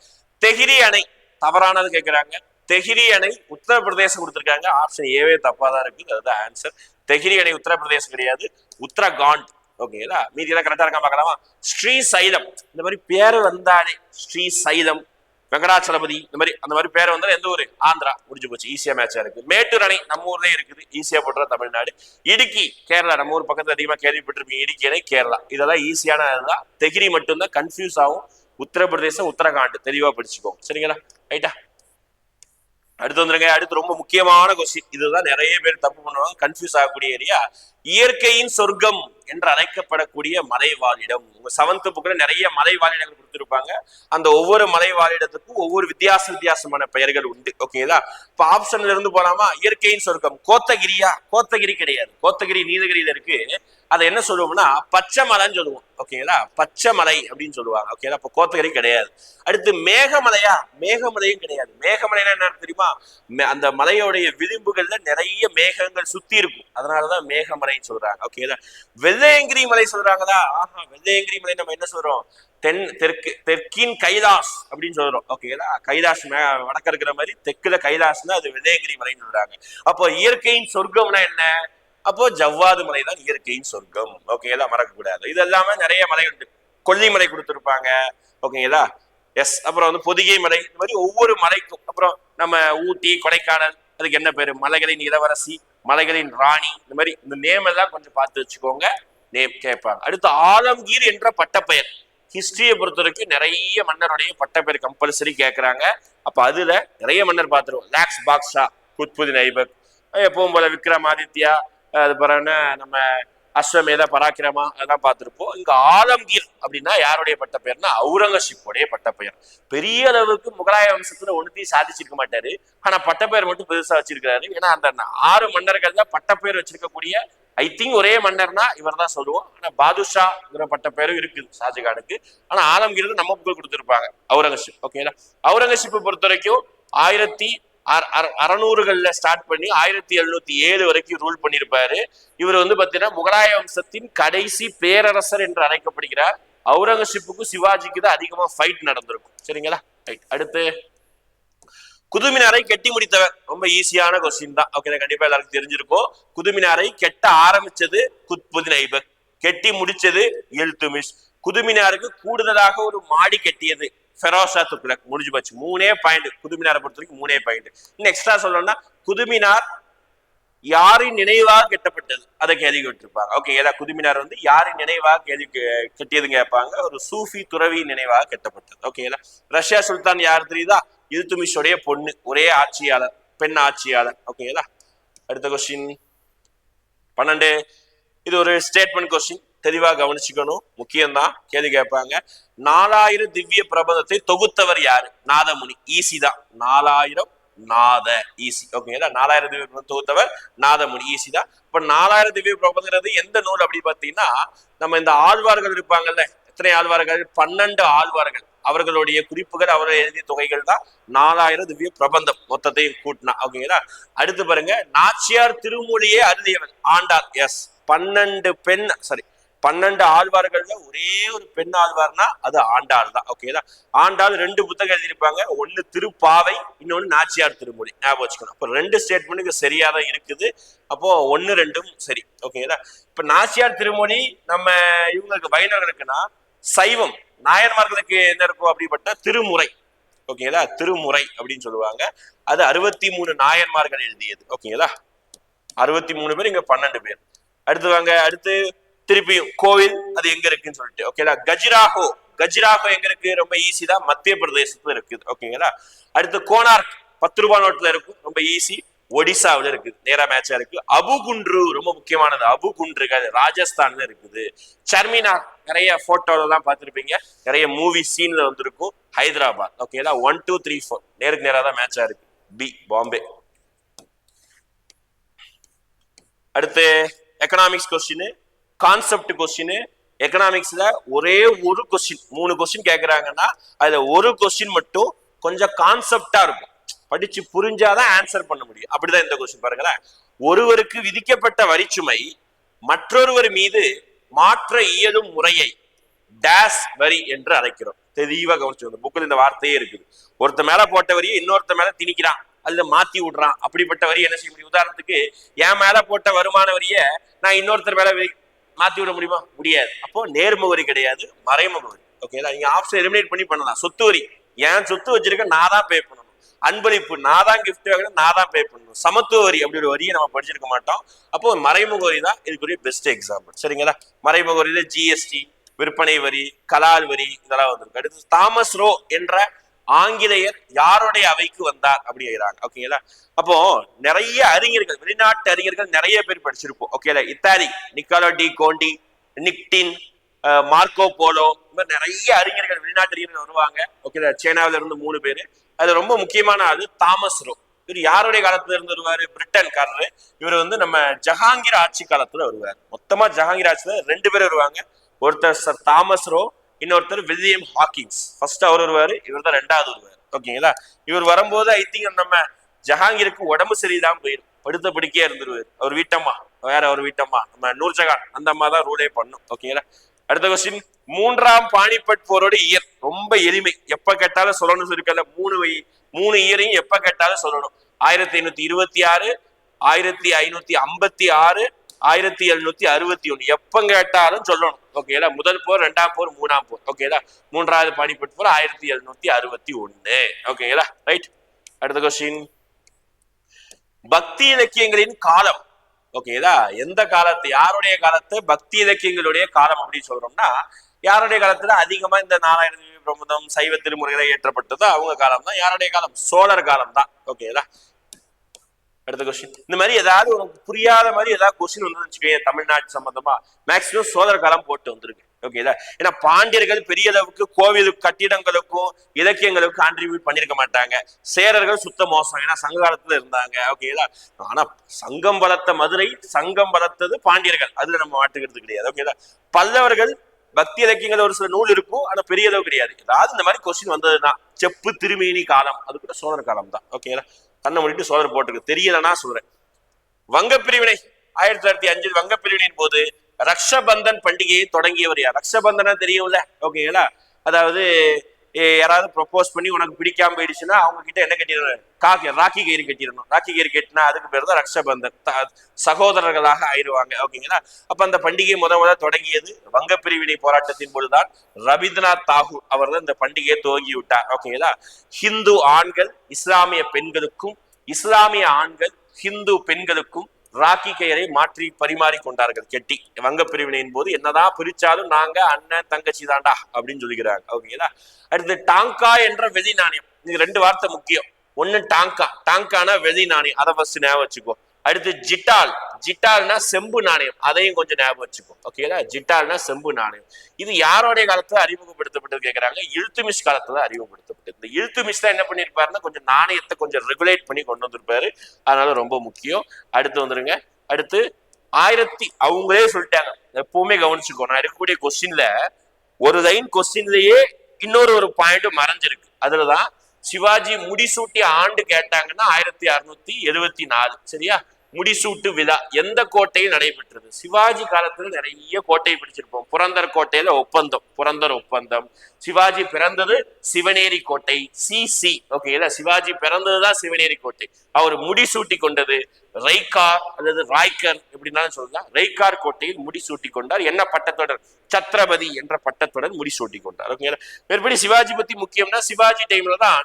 தெஹிரி அணை தவறானது கேட்கிறாங்க. தெஹிரி அணை உத்தரப்பிரதேசம் கொடுத்திருக்காங்க. ஆப்ஷன் ஏவே தப்பாதான் இருக்கு. அதுதான் ஆன்சர். தெஹிரி அணை உத்தரப்பிரதேசம் கிடையாது, உத்தரகாண்ட். ஓகேங்களா, மீதி எல்லாம் கரெக்டா இருக்கா பார்க்கலாமா? ஸ்ரீசைலம், இந்த மாதிரி பேரு வந்தாலே ஸ்ரீசைலம், வெங்கடாச்சலபதி, இந்த மாதிரி அந்த மாதிரி பேர் வந்தாலும் எந்த ஊரு? ஆந்திரா. முடிஞ்சு போச்சு. ஈஸியா மேட்சா இருக்கு. மேட்டூர் அணை நம்ம ஊர்லயே இருக்குது, ஈஸியா போட்டுற தமிழ்நாடு. இடுக்கி கேரளா, நம்ம ஊர் பக்கத்துல அதிகமா கேள்விப்பட்டிருப்பீங்க. இடுக்கி அணை கேரளா. இதெல்லாம் ஈஸியானதுதான். தெஹிரி மட்டும்தான் கன்ஃபியூஸ் ஆகும். உத்தரப்பிரதேசம், உத்தரகாண்ட் தெளிவா படிச்சுக்கோங்க. சரிங்களா, ரைட்டா? அடுத்து வந்துருங்க. அடுத்து ரொம்ப முக்கியமான கொஸ்டின். இதுதான் நிறைய பேர் தப்பு பண்ணுவாங்க, கன்ஃபியூஸ் ஆகக்கூடிய ஏரியா. இயற்கையின் சொர்க்கம் என்று அழைக்கப்படக்கூடிய மலை வாழிடம். உங்க 7th புக்ல நிறைய மலை வாழிடங்கள் கொடுத்திருப்பாங்க. அந்த ஒவ்வொரு மலை வாழிடத்துக்கும் ஒவ்வொரு வித்தியாசமான பெயர்கள் உண்டு. ஓகேங்களா, இப்ப ஆப்ஷன்ல இருந்து போலாமா? இயற்கையின் சொர்க்கம் கோத்தகிரியா? கோத்தகிரி கிடையாது. கோத்தகிரி நீலகிரியில இருக்கு. அதை என்ன சொல்லுவோம்னா பச்சை மலைன்னு சொல்லுவோம். ஓகேங்களா, பச்சை மலை அப்படின்னு சொல்லுவாங்க. ஓகேங்களா, அப்ப கோத்தகிரி கிடையாது. அடுத்து மேகமலையா? மேகமலையும் கிடையாது. மேகமலைன்னா என்ன தெரியுமா? அந்த மலையோடைய விளிம்புகள்ல நிறைய மேகங்கள் சுத்தி இருக்கும், அதனாலதான் மேகமலைன்னு சொல்றாங்க. ஓகேங்களா, வெள்ளையங்கிரி மலை சொல்றாங்களா? ஆஹா, வெள்ளையங்கிரி மலை நம்ம என்ன சொல்றோம்? தெற்கின் கைலாஷ் அப்படின்னு சொல்றோம். ஓகேங்களா, கைலாஷ் வடக்க இருக்கிற மாதிரி தெற்குல கைலாஷ்னா அது வெள்ளையங்கிரி மலைன்னு சொல்றாங்க. அப்போ இயற்கையின் சொர்க்கம்னா என்ன? அப்போ ஜவ்வாது மலை தான் இயற்கையின் சொர்க்கம். ஓகேங்களா, மறக்க கூடாது. இது எல்லாமே நிறைய மலைகள் உண்டு. கொல்லிமலை கொடுத்திருப்பாங்க. ஓகேங்களா, எஸ். அப்புறம் பொதிகை மலை, இந்த மாதிரி ஒவ்வொரு மலைக்கும். அப்புறம் நம்ம ஊட்டி, கொடைக்கானல், அதுக்கு என்ன பேரு? மலைகளின் இளவரசி, மலைகளின் ராணி, இந்த மாதிரி இந்த நேம் எல்லாம் கொஞ்சம் பார்த்து வச்சுக்கோங்க. நேம் கேட்பாங்க. அடுத்து ஆலம்கீர் என்ற பட்டப்பெயர். ஹிஸ்டரியை பொறுத்த வரைக்கும் நிறைய மன்னருடைய பட்டப்பெயர் கம்பல்சரி கேட்கறாங்க. அப்ப அதுல நிறைய மன்னர் பார்த்துருவோம். லாக்ஸ் பாக்ஷா, குத்புதீன் ஐபக், எப்பவும் போல விக்ரமாதித்யா, அது பிறகு நம்ம அஸ்வமேத பராக்கிரமா, அதெல்லாம் பார்த்திருப்போம். இங்க ஆலம்கீர் அப்படின்னா யாருடைய பட்டப்பெயர்னா அவுரங்கசீப்புடைய பட்டப்பெயர். பெரிய அளவுக்கு முகலாய வம்சத்துல ஒண்ணுத்தையும் சாதிச்சிருக்க மாட்டாரு, ஆனா பட்டப்பெயர் மட்டும் பெருசா வச்சிருக்காரு. ஏன்னா அந்த 6 மன்னர்கள் தான் பட்டப்பெயர் வச்சிருக்கக்கூடிய ஐ திங்க் ஒரே மன்னர்னா இவர் தான் சொல்லுவோம். ஆனா பாதுஷாங்கிற பட்டப்பெயரும் இருக்குது ஷாஜகானுக்கு. ஆனா ஆலம்கீர் நம்ம புக்கு கொடுத்திருப்பாங்க, அவுரங்கசீப். ஓகேங்களா, அவுரங்கசீப்பை பொறுத்த வரைக்கும் 1600 ஸ்டார்ட் பண்ணி 1707 வரைக்கும் ரூல் பண்ணிருப்பாரு. இவர் பாத்தீங்கன்னா முகலாய வம்சத்தின் கடைசி பேரரசர் என்று அழைக்கப்படுகிறார். அவுரங்கசீப்புக்கும் சிவாஜிக்கு தான் அதிகமா ஃபைட் நடந்திருக்கும். சரிங்களா, ரைட். அடுத்து குதுமினாரை கட்டி முடித்தவர். ரொம்ப ஈஸியான கொஸ்டின் தான். ஓகே, கண்டிப்பா எல்லாருக்கும் தெரிஞ்சிருக்கும். குதுமினாரை கெட்ட ஆரம்பிச்சது குத்புதீன் ஐபக், கெட்டி முடிச்சது இல்துமிஷ். குதுமினாருக்கு கூடுதலாக ஒரு மாடி கட்டியது ஃபெரோஷா துக்ளக். முடிஞ்சு போச்சு. 3 பாயிண்ட். குதுமினாரை பொறுத்த வரைக்கும் 3 பாயிண்ட். இன்னும் எக்ஸ்ட்ரா சொல்லணும்னா குதுமினார் யாரின் நினைவாக கட்டப்பட்டது, அதை கேள்வி கேட்டிருப்பாங்க. ஓகே, ஏதா குதுமினார் யாரின் நினைவாக கட்டியதுன்னு கேட்பாங்க. ஒரு சூஃபி துறவி நினைவாக கட்டப்பட்டது. ஓகேங்களா, ரஷ்யா சுல்தான் யார் தெரியுதா? இல்துமிஷோடைய பொண்ணு, ஒரே ஆட்சியாளர், பெண் ஆட்சியாளர். ஓகேங்களா, அடுத்த கொஸ்டின் 12. இது ஒரு ஸ்டேட்மெண்ட் கொஸ்டின், தெளிவா கவனிச்சுக்கணும், முக்கியம்தான். கேள்வி கேட்பாங்க. 4000 திவ்ய பிரபந்தத்தை தொகுத்தவர் யாரு? நாதமுனி. ஈஸி தான். 4000 நாத, ஈஸி. ஓகேங்களா, 4000 திவ்ய பிரபந்தம் தொகுத்தவர் நாதமுனி, ஈஸி தான். இப்ப 4000 திவ்ய பிரபந்தம் எந்த நூல் அப்படி பாத்தீங்கன்னா, நம்ம இந்த ஆழ்வார்கள் இருப்பாங்கல்ல, எத்தனை ஆழ்வார்கள்? 12 ஆழ்வார்கள். அவர்களுடைய குறிப்புகள் அவர்கள் எழுதிய தொகைகள் தான் 4000 திவ்ய பிரபந்தம் மொத்தத்தையும் கூட்டினா. ஓகேங்களா? அடுத்து பாருங்க, நாச்சியார் திருமொழியே அருளியவர் ஆண்டாள். எஸ், 12 ஆழ்வார்கள்ல ஒரே ஒரு பெண் ஆழ்வார்னா அது ஆண்டாள் தான். ஓகேங்களா? ஆண்டாள் 2 புத்தகம் எழுதியிருப்பாங்க, ஒன்னு திருப்பாவை, இன்னொன்னு நாச்சியார் திருமொழி. ஞாபகம் வச்சுக்கணும். அப்போ 2 ஸ்டேட்மெண்ட்டுக்கு சரியா தான் இருக்குது. அப்போ 1, 2ம் சரி. ஓகேங்களா? இப்ப நாச்சியார் திருமொழி நம்ம இவங்களுக்கு வைணவர்களுக்குன்னா சைவம், நாயன்மார்களுக்கு என்ன இருக்கும் அப்படிப்பட்ட திருமுறை. ஓகேங்களா? திருமுறை அப்படின்னு சொல்லுவாங்க. அது 63 நாயன்மார்கள் எழுதியது. ஓகேங்களா? 63 பேர், இங்க 12 பேர். அடுத்து வாங்க, அடுத்து திருப்பியும் கோவில் அது எங்க இருக்குன்னு சொல்லிட்டு. ஓகேங்களா? கஜிராஹோ எங்க இருக்கு? ரொம்ப ஈஸி தான், மத்திய பிரதேசத்துல இருக்குது. ஓகேங்களா? அடுத்து கோனார்க் 10 ரூபாய் நோட்ல இருக்கும், ரொம்ப ஈஸி, ஒடிசாவில இருக்குது, நேரா மேட்சா இருக்கு. அபுகுன்று ரொம்ப முக்கியமானது, அபுகுன்று ராஜஸ்தான்ல இருக்குது. சர்மினா நிறைய போட்டோல எல்லாம் பார்த்திருப்பீங்க, நிறைய மூவி சீன்ல வந்திருக்கும், ஹைதராபாத். ஓகேங்களா? 1, 2, 3, 4 நேருக்கு நேரா தான் மேட்சா இருக்கு. பி பாம்பே. அடுத்து எக்கனாமிக்ஸ் கொஸ்டின், கான்செப்ட் கொஸ்டின். எக்கனாமிக்ஸ்ல ஒரே ஒரு கொஸ்டின், 3 கொஸ்டின் கேட்கறாங்கன்னா அதுல ஒரு கொஸ்டின் மட்டும் கொஞ்சம் கான்செப்டா இருக்கும், படிச்சு புரிஞ்சாதான் ஆன்சர் பண்ண முடியும். அப்படிதான் இந்த கொஸ்டின் பாருங்களேன். ஒருவருக்கு விதிக்கப்பட்ட வரிச்சுமை மற்றொருவர் மீது மாற்ற இயலும் முறையை டேஸ் வரி என்று அழைக்கிறோம். தெளிவா கவனிச்சு, புக்கில் இந்த வார்த்தையே இருக்குது. ஒருத்த மேல போட்ட வரியை இன்னொருத்த மேல திணிக்கிறான், அதுல மாத்தி விடுறான், அப்படிப்பட்ட வரி என்ன செய்ய முடியும்? உதாரணத்துக்கு என் மேல போட்ட வருமான வரிய நான் இன்னொருத்தர் மேல மாத்தி விட முடியுமா? முடியாது. அப்போ நேர்முக வரி கிடையாது, மறைமுக வரி. ஓகேங்களா? நீங்க ஆப்ஷன் எலிமினேட் பண்ணி பண்ணலாம். சொத்து வரி, என் சொத்து வச்சிருக்க நான் தான் பே பண்ணணும். அன்பளிப்பு நான் தான், கிஃப்ட் வாங்கினா நான் தான் பே பண்ணணும். சமத்துவ வரி அப்படி ஒரு வரியை நம்ம படிச்சிருக்க மாட்டோம். அப்போ மறைமுக வரி தான் இதுக்குரிய பெஸ்ட் எக்ஸாம்பிள். சரிங்களா? மறைமுக வரியில ஜிஎஸ்டி, விற்பனை வரி, கலால் வரி இதெல்லாம் வந்திருக்கு. அடுத்து தாமஸ் ரோ என்ற ஆங்கிலேயர் யாருடைய அவைக்கு வந்தார் அப்படிங்கிறாங்க. ஓகேங்களா? அப்போ நிறைய அறிஞர்கள், வெளிநாட்டு அறிஞர்கள் நிறைய பேர் படிச்சிருப்போம். ஓகேங்களா? Italy Niccolo de Conti, Nikitin, Marco Polo, இந்த மாதிரி நிறைய அறிஞர்கள், வெளிநாட்டு அறிஞர்கள் வருவாங்க. ஓகேங்களா? சைனாவில இருந்து 3 பேரு. அது ரொம்ப முக்கியமான ஆளு தாமஸ் ரோ. இவர் யாருடைய காலத்துல இருந்து வருவாரு? பிரிட்டன்காரரு. இவர் வந்து நம்ம ஜஹாங்கீர் ஆட்சி காலத்துல வருவார். மொத்தமா ஜஹாங்கீர் ஆட்சியில 2 பேர் வருவாங்க. ஒருத்தர் சர் தாமஸ் ரோ, இன்னொருத்தர் வில்லியம் ஹாக்கிங்ஸ். ஃபர்ஸ்ட் அவர் வருவாரு, இவர் தான் 2வது வருவார். ஓகேங்களா? இவர் வரும்போது ஐ திங்க் நம்ம ஜஹாங்கீருக்கு உடம்பு சரியில்லாம போயிடும், படுத்த படிக்கையா இருந்துருவாரு. அவர் வீட்டம்மா, வேற ஒரு வீட்டம்மா நம்ம நூர்ஜஹான், அந்த அம்மா தான் ரூலே பண்ணும். ஓகேங்களா? அடுத்த கொஸ்டின், 3ஆம் பானிபட் போரோட இயர். ரொம்ப எளிமை, எப்ப கேட்டாலும் சொல்லணும்னு இருக்கல. 3 இயரையும் எப்ப கேட்டாலும் சொல்லணும். 1526, 1556, 1761 எப்ப கேட்டாலும் சொல்லணும். ஓகேடா? முதல் போர், 2ஆம் போர், 3ஆம் போர். ஓகேடா? 3வது பானிபட் போர் 1761. ஓகேங்களா? ரைட். அடுத்த கொஸ்டின், பக்தி இலக்கியங்களின் காலம். ஓகேதா? எந்த காலத்து, யாருடைய காலத்து பக்தி இலக்கியங்களுடைய காலம் அப்படின்னு சொல்றோம்னா, யாருடைய காலத்துல அதிகமா இந்த 4000 பிரபந்தம், சைவ திருமுறைகளை ஏற்றப்பட்டதோ அவங்க காலம் தான். யாருடைய காலம்? சோழர் காலம் தான். ஓகேதா? அடுத்த கொஸ்டின், இந்த மாதிரி ஏதாவது உனக்கு புரியாத மாதிரி ஏதாவது கொஸ்டின் வந்து வச்சுக்கோங்க தமிழ்நாட்டு சம்பந்தமா, மேக்சிமம் சோழர் காலம் போட்டு வந்துருக்கு. ஓகேதா? ஏன்னா பாண்டியர்கள் பெரிய அளவுக்கு கோவில் கட்டிடங்களுக்கும் இலக்கியங்களுக்கும் கான்ட்ரிபியூட் பண்ணிருக்க மாட்டாங்க. சேரர்கள் சுத்த மோசம், ஏன்னா சங்க காலத்துல இருந்தாங்க. ஓகேதா? ஆனா சங்கம் வளர்த்த மதுரை, சங்கம் வளர்த்தது பாண்டியர்கள், அதுல நம்ம மாட்டுக்கிறது கிடையாது. ஓகேதா? பல்லவர்கள் பக்தி இலக்கியங்கள் ஒரு சில நூல் இருக்கும், ஆனா பெரிய அளவு கிடையாது. ஏதாவது இந்த மாதிரி கொஸ்டின் வந்ததுன்னா, செப்பு திருமேனி காலம், அது கூட சோழர் காலம் தான். ஓகேதா? கண்ணை முடிட்டு சோதனை போட்டுருக்கு, தெரியலன்னா சொல்றேன். வங்க பிரிவினை 1905 வங்க பிரிவினையின் போது ரக்ஷபந்தன் பண்டிகையை தொடங்கியவர் யார்? ரக்ஷபந்தனா தெரியும்ல? ஓகேங்களா? அதாவது யாராவது ப்ரொபோஸ் பண்ணி உனக்கு பிடிக்காம போயிடுச்சுன்னா அவங்க கிட்ட என்ன கட்டிடணும்? ராக்கி கயிறு கட்டிடணும். ராக்கி கயிறு கட்டினா அதுக்கு பேர் தான் ரக்ஷபந்தன், சகோதரர்களாக ஆயிடுவாங்க. ஓகேங்களா? அப்ப அந்த பண்டிகை முத தொடங்கியது வங்க பிரிவினை போராட்டத்தின் போதுதான். ரவீந்திரநாத் தாகூர் அவர் தான் இந்த பண்டிகையை துவங்கி விட்டார். ஓகேங்களா? ஹிந்து ஆண்கள் இஸ்லாமிய பெண்களுக்கும், இஸ்லாமிய ஆண்கள் ஹிந்து பெண்களுக்கும் ராக்கி கயிறை மாற்றி பரிமாறி கொண்டார்கள் கெட்டி. வங்க பிரிவினையின் போது என்னதான் பிரிச்சாலும் நாங்க அண்ணன் தங்கச்சி தாண்டா அப்படின்னு சொல்லிக்கிறாங்க. ஓகேங்களா? அடுத்து டாங்கா என்ற வெள்ளி நாணயம். இது 2 வார்த்தை முக்கியம். ஒண்ணு டாங்கா, டாங்கானா வெள்ளி நாணயம், அதை ஃபர்ஸ்ட் ஞாபகம் வச்சுக்கோ. அடுத்து ஜிட்டால், ஜிட்டால்னா செம்பு நாணயம், அதையும் கொஞ்சம் ஞாபகம் வச்சுக்கோ. ஓகேங்களா? ஜிட்டால்னா செம்பு நாணயம். இது யாரோடைய காலத்துல அறிமுகப்படுத்தப்பட்டது கேட்கறாங்க? இல்துமிஷ் காலத்துல அறிமுகப்படுத்தப்பட்டது. இந்த இல்துமிஷ் தான் என்ன பண்ணிருப்பாருன்னா, கொஞ்சம் நாணயத்தை கொஞ்சம் ரெகுலேட் பண்ணி கொண்டு வந்திருப்பாரு. அதனால ரொம்ப முக்கியம். அடுத்து வந்துருங்க. அடுத்து அவங்களே சொல்லிட்டாங்க, எப்பவுமே கவனிச்சுக்கோ, நான் இருக்கக்கூடிய கொஸ்டின்ல ஒரு லைன் கொஸ்டின்லயே இன்னொரு ஒரு பாயிண்ட் மறைஞ்சிருக்கு. அதுலதான் சிவாஜி முடிசூட்டி ஆண்டு கேட்டாங்கன்னா 1674. சரியா? முடிசூட்டு விழா எந்த கோட்டையில் நடைபெற்றது? சிவாஜி காலத்துல நிறைய கோட்டை பிடிச்சிருப்போம். புரந்தர் கோட்டையில ஒப்பந்தம், புரந்தர் ஒப்பந்தம். சிவாஜி பிறந்தது சிவனேரி கோட்டை, சிசி. ஓகேங்களா? சிவாஜி பிறந்ததுதான் சிவனேரி கோட்டை. அவர் முடிசூட்டி கொண்டது ரைகார் அல்லது ராய்கர் எப்படின்னாலும் சொல்லலாம். ரைகார் கோட்டையில் முடிசூட்டி கொண்டார். என்ன பட்டத்தொடர்? சத்ரபதி என்ற பட்டத்துடன் முடிசூட்டி கொண்டார். ஓகேங்களா? மேற்படி சிவாஜி பத்தி முக்கியம்னா சிவாஜி டைம்ல தான்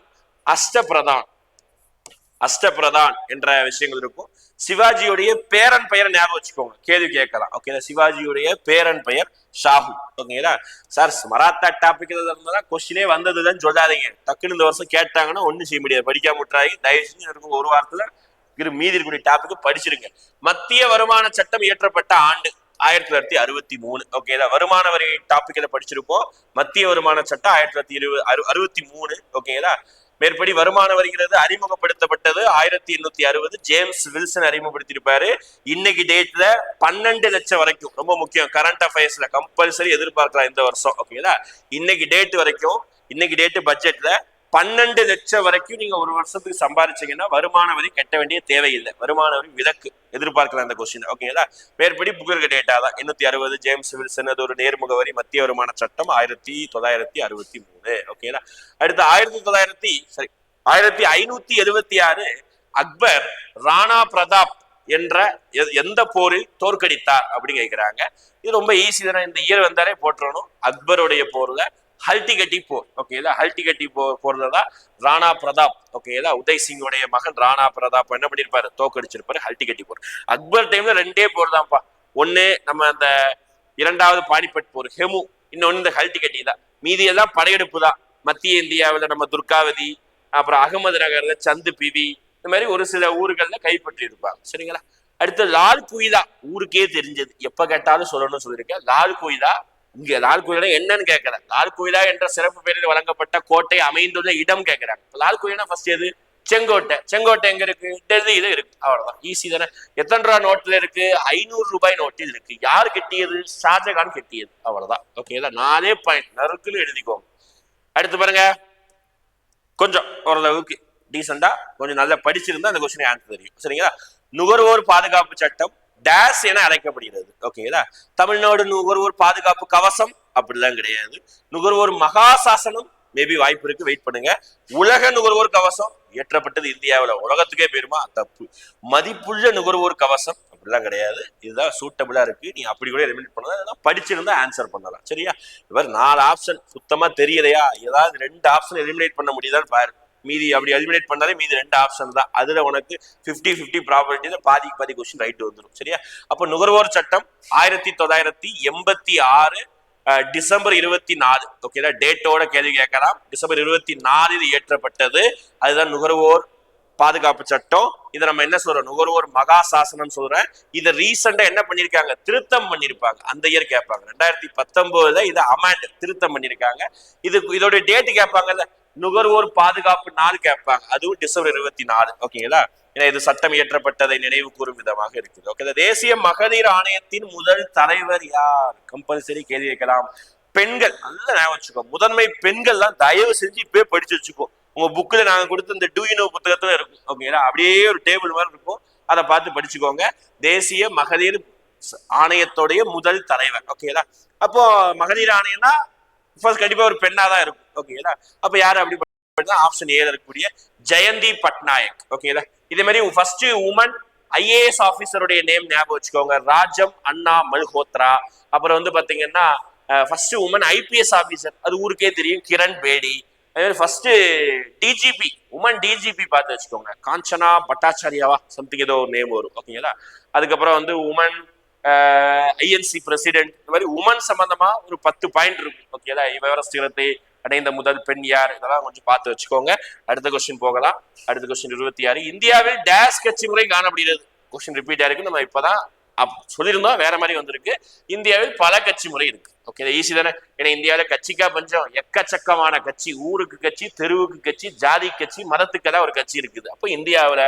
அஷ்டபிரதான் என்ற விஷயங்கள் இருக்கும். சிவாஜியுடைய பேரன் பெயரை ஞாபகம் வச்சுக்கோங்க, கேள்வி கேட்கலாம். ஓகே, சிவாஜியுடைய பேரன் பெயர் ஷாஹு. ஓகேங்களா? சார் மராத்தா டாபிக் இருந்தா கொஸ்டினே வந்ததுன்னு சொல்லாதீங்க. டக்குன்னு இந்த வருஷம் கேட்டாங்கன்னா ஒன்னும் செய்ய முடியாது. படிக்காம விட்டுறாங்க. தயவு செஞ்சு இருக்கும் ஒரு வாரத்துல மீதி இருக்கக்கூடிய டாபிக் படிச்சிருங்க. மத்திய வருமான சட்டம் இயற்றப்பட்ட ஆண்டு 1963. ஓகேதா? வருமான வரி டாபிக்ல படிச்சிருப்போம். மத்திய வருமான சட்டம் 1963. ஓகேங்களா? மேற்படி வருமான வரிங்கிறது அறிமுகப்படுத்தப்பட்டது 1860. ஜேம்ஸ் வில்சன் அறிமுகப்படுத்தியிருப்பாரு. இன்னைக்கு டேட்ல 12 லட்சம் வரைக்கும், ரொம்ப முக்கியம், கரண்ட் அஃபேர்ஸ்ல கம்பல்சரி எதிர்பார்க்கலாம் இந்த வருஷம். ஓகேங்களா? இன்னைக்கு டேட் வரைக்கும், இன்னைக்கு டேட் பட்ஜெட்ல 12 லட்சம் வரைக்கும் நீங்க ஒரு வருஷத்துக்கு சம்பாதிச்சீங்கன்னா வருமான வரி கட்ட வேண்டிய தேவையில்லை. வருமான வரி விலக்கு எதிர்பார்க்கலாம் அந்த கொஸ்டின். ஓகேங்களா? மேற்படி புகழ்க டேட்டா தான் 860. ஜேம்ஸ் வில்சன், அது ஒரு நேர்முக வரி. மத்திய வருமான சட்டம் 1963. ஓகேங்களா? அடுத்து 1576 அக்பர் ராணா பிரதாப் என்ற எந்த போரில் தோற்கடித்தார் அப்படின்னு கேட்கிறாங்க. இது ரொம்ப ஈஸி தானே, இந்த இயர் வந்தாலே போட்டுறணும். அக்பருடைய போர்ல ஹல்டிகட்டி போர். ஓகேங்களா? ஹல்டிகட்டி போர்லதான் ராணா பிரதாப், ஓகேங்களா, உதய் சிங்கோடைய மகன் ராணா பிரதாப் என்ன பண்ணிருப்பாரு? தோக்கடிச்சிருப்பாரு. ஹல்டிகட்டி போர் அக்பர் டைம்ல 2 போர் தான்ப்பா. ஒண்ணு நம்ம அந்த 2வது பானிபட் போர் ஹெமு, இன்னொன்னு இந்த ஹல்டிகட்டி தான். மீதி எல்லாம் படையெடுப்பு தான். மத்திய இந்தியாவில நம்ம துர்காவதி, அப்புறம் அகமது நகர்ல சந்து பிவி, இந்த மாதிரி ஒரு சில ஊர்கள்ல கைப்பற்றி இருப்பாங்க. சரிங்களா? அடுத்து லால் குயிதா, ஊருக்கே தெரிஞ்சது, எப்ப கேட்டாலும் சொல்லணும்னு சொல்லியிருக்கேன். லால் குயிதா, இங்க லால் குயிலா என்னன்னு கேட்கல. லால் குயிலா என்ற சிறப்பு பெயரில் வழங்கப்பட்ட கோட்டை அமைந்துள்ள இடம் கேட்கிறாங்க. லால் குயிலா ஃபர்ஸ்ட் எது? செங்கோட்டை. செங்கோட்டை எங்க இருக்கு? டெல்லியில இருக்கு. அவ்வளவுதான், ஈஸி தானே. எத்தனை ரூபா நோட்ல இருக்கு? 500 ரூபாய் நோட்டில் இருக்கு. யார் கட்டியது? ஷாஜகான் கட்டியது. அவ்வளவுதான். ஓகேங்களா? 4 பாயிண்ட் நறுக்குன்னு எழுதிக்கோங்க. அடுத்து பாருங்க, கொஞ்சம் ஓரளவுக்கு டீசெண்டா கொஞ்சம் நல்லா படிச்சிருந்தா அந்த கொஸ்டின் ஆன்சர் தெரியும். சரிங்களா? நுகர்வோர் பாதுகாப்பு சட்டம் டேஸ் என அழைக்கப்படுகிறது. ஓகேங்களா? தமிழ்நாடு நுகர்வோர் பாதுகாப்பு கவசம் அப்படிலாம் கிடையாது. நுகர்வோர் மகாசாசனம் மேபி வாய்ப்பு இருக்கு, வெயிட் பண்ணுங்க. உலக நுகர்வோர் கவசம் இயற்றப்பட்டது இந்தியாவில். உலகத்துக்கே பேருமா? தப்பு. மதிப்புள்ள நுகர்வோர் கவசம் அப்படிலாம் கிடையாது. இதுதான் சூட்டபிளா இருக்கு. நீ அப்படி கூட எலிமினேட் பண்ணலாம், படிச்சிருந்தா ஆன்சர் பண்ணலாம். சரியா? இவர் 4 ஆப்ஷன் சுத்தமா தெரியலையா? ஏதாவது 2 ஆப்ஷன் எலிமினேட் பண்ண முடியுதான்னு பாரு. மீதி அப்படி எலிமினேட் பண்ணாலே மீதி 2 ஆப்ஷன் தான். அதுல உனக்கு 50-50 ப்ராபபிலிட்டியில பாதி கொஸ்டின் ரைட் வந்துடும். சரியா? அப்ப நுகர்வோர் சட்டம் 1986 டிசம்பர் 24. ஓகேடா? டேட்டோட கேள்வி கேட்கலாம். டிசம்பர் 24 இயற்றப்பட்டது. அதுதான் நுகர்வோர் பாதுகாப்பு சட்டம். இதை நம்ம என்ன சொல்றோம்? நுகர்வோர் மகாசாசனம் சொல்றேன். இதை ரீசெண்டா என்ன பண்ணிருக்காங்க? திருத்தம் பண்ணிருப்பாங்க. அந்த இயர் கேட்பாங்க. 2019 இதை அமெண்ட் திருத்தம் பண்ணிருக்காங்க. இதோட டேட் கேட்பாங்கல்ல, நுகர்வோர் பாதுகாப்பு நாள் கேட்பாங்க. அதுவும் டிசம்பர் 24. ஓகேங்களா? ஏன்னா இது சட்டம் இயற்றப்பட்டதை நினைவு கூறும் விதமாக இருக்குது. ஓகே, தேசிய மகளிர் ஆணையத்தின் முதல் தலைவர் யார்? கம்பல்சரி கேள்வி வைக்கலாம். பெண்கள். நல்லா ஞாபகம் வச்சுக்கோ. முதன்மை பெண்கள் தான். தயவு செஞ்சு இப்பவே படிச்சு வச்சுக்கோ. உங்க புக்ல நாங்க கொடுத்த இந்த டூ யூ நோ புத்தகத்துல இருக்கும். ஓகேங்களா? அப்படியே ஒரு டேபிள் மாதிரி இருக்கும், அதை பார்த்து படிச்சுக்கோங்க. தேசிய மகளிர் ஆணையத்துடைய முதல் தலைவர். ஓகேங்களா? அப்போ மகளிர் ஆணையம்னா ஃபர்ஸ்ட் கண்டிப்பா ஒரு பெண்ணா தான் இருக்கும். ஓகேங்களா? அப்ப யாரு அப்படி? ஆப்ஷன் ஏல இருக்கக்கூடிய ஜெயந்தி பட்நாயக். ஓகேங்களா? இதே மாதிரி ஃபர்ஸ்ட் உமன் IAS ஆபீசருடைய நேம் ஞாபகம் வச்சுக்கோங்க, ராஜம் அண்ணா மல்ஹோத்ரா. அப்புறம் வந்து பாத்தீங்கன்னா ஃபர்ஸ்ட் உமன் IPS ஆபீசர், அது ஊருக்கே தெரியும், Kiran Bedi. First DGP, woman DGP பார்த்து வச்சுக்கோங்க, காஞ்சனா பட்டாச்சாரியாவா சம்திங் ஏதோ ஒரு நேம் வரும். ஓகேங்களா? அதுக்கப்புறம் வந்து உமன் INC பிரசிடென்ட். இந்த மாதிரி உமன் சம்பந்தமா ஒரு 10 பாயிண்ட் இருக்கும். ஓகேங்களா? எவரெஸ்ட் சிகரத்தை அடைந்த முதல் பெண் யார்? இதெல்லாம் கொஞ்சம் பார்த்து வச்சுக்கோங்க. அடுத்த கொஸ்டின் போகலாம். அடுத்த கொஸ்டின் 26. இந்தியாவில் டேஷ் கட்சி முறை காணப்படுகிறது. கொஸ்டின் ரிப்பீட் ஆயிருக்கு. நம்ம இப்பதான் சொல்லியிருந்தோம், வேற மாதிரி வந்திருக்கு. இந்தியாவில் பல கட்சி முறை இருக்கு. ஓகே, ஈஸி தானே. ஏன்னா இந்தியாவில கட்சிக்கா பஞ்சம், எக்கச்சக்கமான கட்சி. ஊருக்கு கட்சி, தெருவுக்கு கட்சி, ஜாதி கட்சி, மதத்துக்கெல்லாம் ஒரு கட்சி இருக்குது. அப்போ இந்தியாவில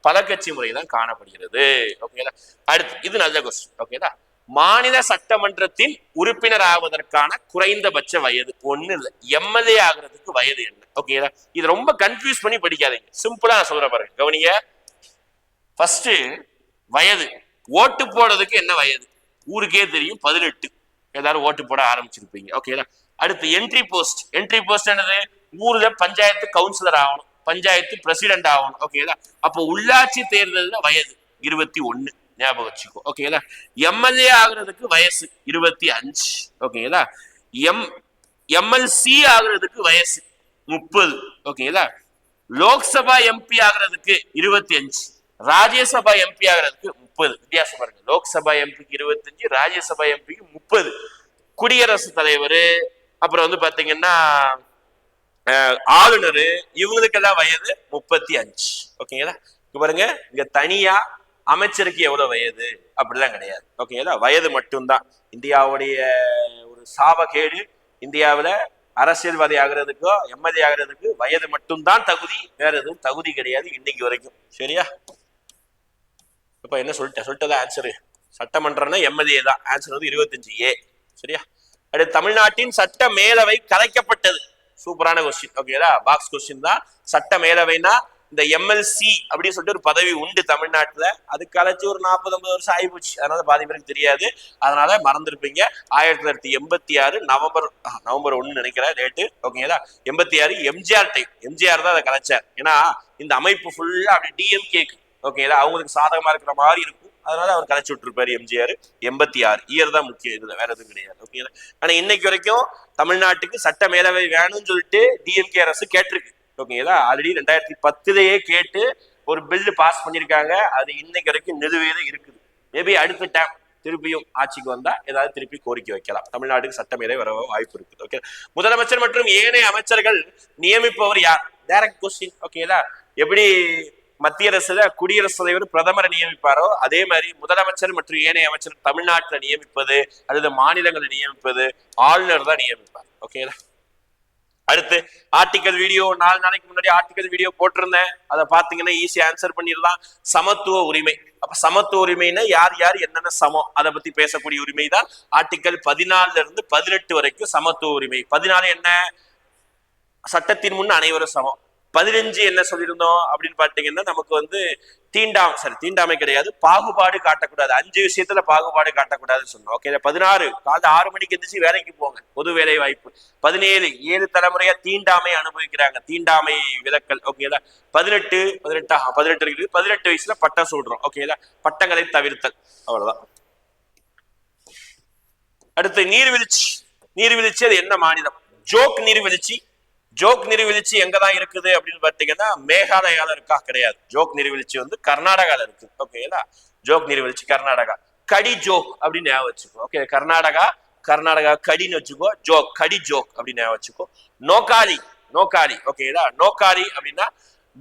பல கட்சி முறை தான் காணப்படுகிறது. ஓகேங்களா? அடுத்து இது நல்ல கொஸ்டின். ஓகேதா? மாநில சட்டமன்றத்தின் உறுப்பினர் ஆவதற்கான குறைந்தபட்ச வயது ஒண்ணு இல்ல, எம்எல்ஏ ஆகுறதுக்கு வயது என்ன? ஓகேங்களா? இது ரொம்ப கன்ஃபியூஸ் பண்ணி படிக்காதீங்க, சிம்பிளா நான் சொல்ற பாருங்க, கவனிங்க. ஃபர்ஸ்ட் வயது, ஓட்டு போடுறதுக்கு என்ன வயது? ஊருக்கே தெரியும், 18. எல்லாரும் ஓட்டு போட ஆரம்பிச்சிருப்பீங்க. ஓகேங்களா? அடுத்து என்ட்ரி போஸ்ட். என்ட்ரி போஸ்ட் என்னது? ஊர்ல பஞ்சாயத்து கவுன்சிலர் ஆகணும், பஞ்சாயத்து பிரசிடென்ட் ஆகணும். ஓகேங்களா? அப்போ உள்ளாட்சி தேர்தலில் வயது 21, ஞாபகம் வச்சுக்கோ. ஓகேங்களா? எம்எல்ஏ ஆகுறதுக்கு வயசு 25. ஓகேங்களா? எம்எல்சி ஆகுறதுக்கு வயசு 30. ஓகேங்களா? லோக்சபா எம்பி ஆகுறதுக்கு 25, ராஜ்யசபா எம்பி ஆகுறதுக்கு 30. வித்தியாசம் பாருங்க, லோக்சபா எம்பிக்கு 25, ராஜ்யசபா எம்பிக்கு 30. குடியரசுத் தலைவர், அப்புறம் வந்து பாத்தீங்கன்னா ஆளுநர், இவங்களுக்கெல்லாம் வயது 35. ஓகேங்களா? இங்க பாருங்க, இங்க தனியா அமைச்சருக்கு எவ்வளவு வயது அப்படிலாம் கிடையாது. ஓகேங்களா? வயது மட்டும்தான். இந்தியாவுடைய ஒரு சாபக்கேடு, இந்தியாவில அரசியல்வாதி ஆகிறதுக்கோ எம்எல்ஏ ஆகிறதுக்கு வயது மட்டும்தான் தகுதி, வேற எதுவும் தகுதி கிடையாது இன்னைக்கு வரைக்கும். சரியா? இப்ப என்ன சொல்லிட்டதா ஆன்சரு. சட்டமன்றம்னா எம்எல்ஏ தான். ஆன்சர் வந்து 25A. சரியா? அடுத்து தமிழ்நாட்டின் சட்ட மேலவை கலைக்கப்பட்டது. சூப்பரான கொஸ்டின். ஓகேங்களா? பாக்ஸ் கொஸ்டின் தான். சட்ட மேலவைனா இந்த எம்எல்சி அப்படின்னு சொல்லிட்டு ஒரு பதவி உண்டு தமிழ்நாட்டுல. அது கலைச்சு ஒரு 40-50 வருஷம் ஆகிப்போச்சு, அதனால பாதி பேருக்கு தெரியாது, அதனால மறந்துருப்பீங்க. 1986 நவம்பர் 1 நினைக்கிறேன் டேட்டு. ஓகேங்களா? 86 எம்ஜிஆர் டைம். எம்ஜிஆர் தான் அதை கலைச்சார். ஏன்னா இந்த அமைப்பு ஃபுல்லா அப்படி டிஎம்கேக்கு, ஓகேங்களா, அவங்களுக்கு சாதகமா இருக்கிற மாதிரி இருக்கும், அதனால அவர் கலைச்சு விட்டுருப்பாரு எம்ஜிஆர். 86 இயர் தான் முக்கியம், இதுல வேற எதுவும் கிடையாது. ஓகேங்களா? ஆனா இன்னைக்கு வரைக்கும் தமிழ்நாட்டுக்கு சட்ட மேலவை வேணும்னு சொல்லிட்டு டிஎம்கே அரசு கேட்டிருக்கு. ஓகேங்களா? ஆல்ரெடி 2010 கேட்டு ஒரு பில்லு பாஸ் பண்ணிருக்காங்க. அது இன்னைக்கு வரைக்கும் நிலுவையில இருக்குது. மேபி அடுத்த டைம் திருப்பியும் ஆட்சிக்கு வந்தா ஏதாவது திருப்பி கோரிக்கை வைக்கலாம். தமிழ்நாட்டுக்கு சட்டமேதை வர வாய்ப்பு இருக்குது. ஓகே, முதலமைச்சர் மற்றும் ஏனைய அமைச்சர்கள் நியமிப்பவர் யார்? Direct question. ஓகேங்களா? எப்படி மத்திய அரசுல குடியரசுத் தலைவர் பிரதமரை நியமிப்பாரோ அதே மாதிரி முதலமைச்சர் மற்றும் ஏனைய அமைச்சர் தமிழ்நாட்டில் நியமிப்பது அல்லது மாநிலங்களை நியமிப்பது ஆளுநர் தான் நியமிப்பார். ஓகேங்களா? அடுத்து ஆர்டிகல் வீடியோ 4 நாளைக்கு முன்னாடி ஆர்டிகல் வீடியோ போட்டிருந்தேன், அதை பாத்தீங்கன்னா ஈஸியா ஆன்சர் பண்ணிடலாம். சமத்துவ உரிமை. அப்ப சமத்துவ உரிமைன்னா யார் யார் என்னென்ன சமம், அதை பத்தி பேசக்கூடிய உரிமை தான் ஆர்டிகல் 14 இருந்து 18 வரைக்கும் சமத்துவ உரிமை. 14 என்ன? சட்டத்தின் முன் அனைவரும் சமம். 15 என்ன சொல்லியிருந்தோம் அப்படின்னு பாத்தீங்கன்னா, நமக்கு வந்து தீண்டாமை கிடையாது, பாகுபாடு காட்டக்கூடாது, 5 விஷயத்துல பாகுபாடு காட்டக்கூடாதுன்னு சொன்னோம். ஓகே. 16 காலைல 6 மணிக்கு எந்திரிச்சு வேலைக்கு போங்க, பொது வேலை வாய்ப்பு. 17 7 தலைமுறையா தீண்டாமை அனுபவிக்கிறாங்க, தீண்டாமை விலக்கல். ஓகேங்களா? 18 இருக்கு. 18 வயசுல பட்டம் சூடுறோம். ஓகேங்களா? பட்டங்களை தவிர்த்தல். அவ்வளவுதான். அடுத்து நீர்வீழ்ச்சி அது என்ன மாநிலம்? ஜோக் நீர்வீழ்ச்சி எங்கதான் இருக்குது அப்படின்னு பாத்தீங்கன்னா மேகாலயால இருக்கா? கிடையாது. ஜோக் நீர்வீழ்ச்சி வந்து கர்நாடகால இருக்கு. ஓகேங்களா? ஜோக் நீர்வீழ்ச்சி கர்நாடகா. கடி ஜோக் அப்படின்னு ஞாபகம் வச்சுக்கோ. ஓகே, கர்நாடகா கடின்னு வச்சுக்கோ. கடி ஜோக் அப்படின்னு ஞாபகம் வச்சுக்கோ. நோக்காலி. ஓகேங்களா? நோக்காலி அப்படின்னா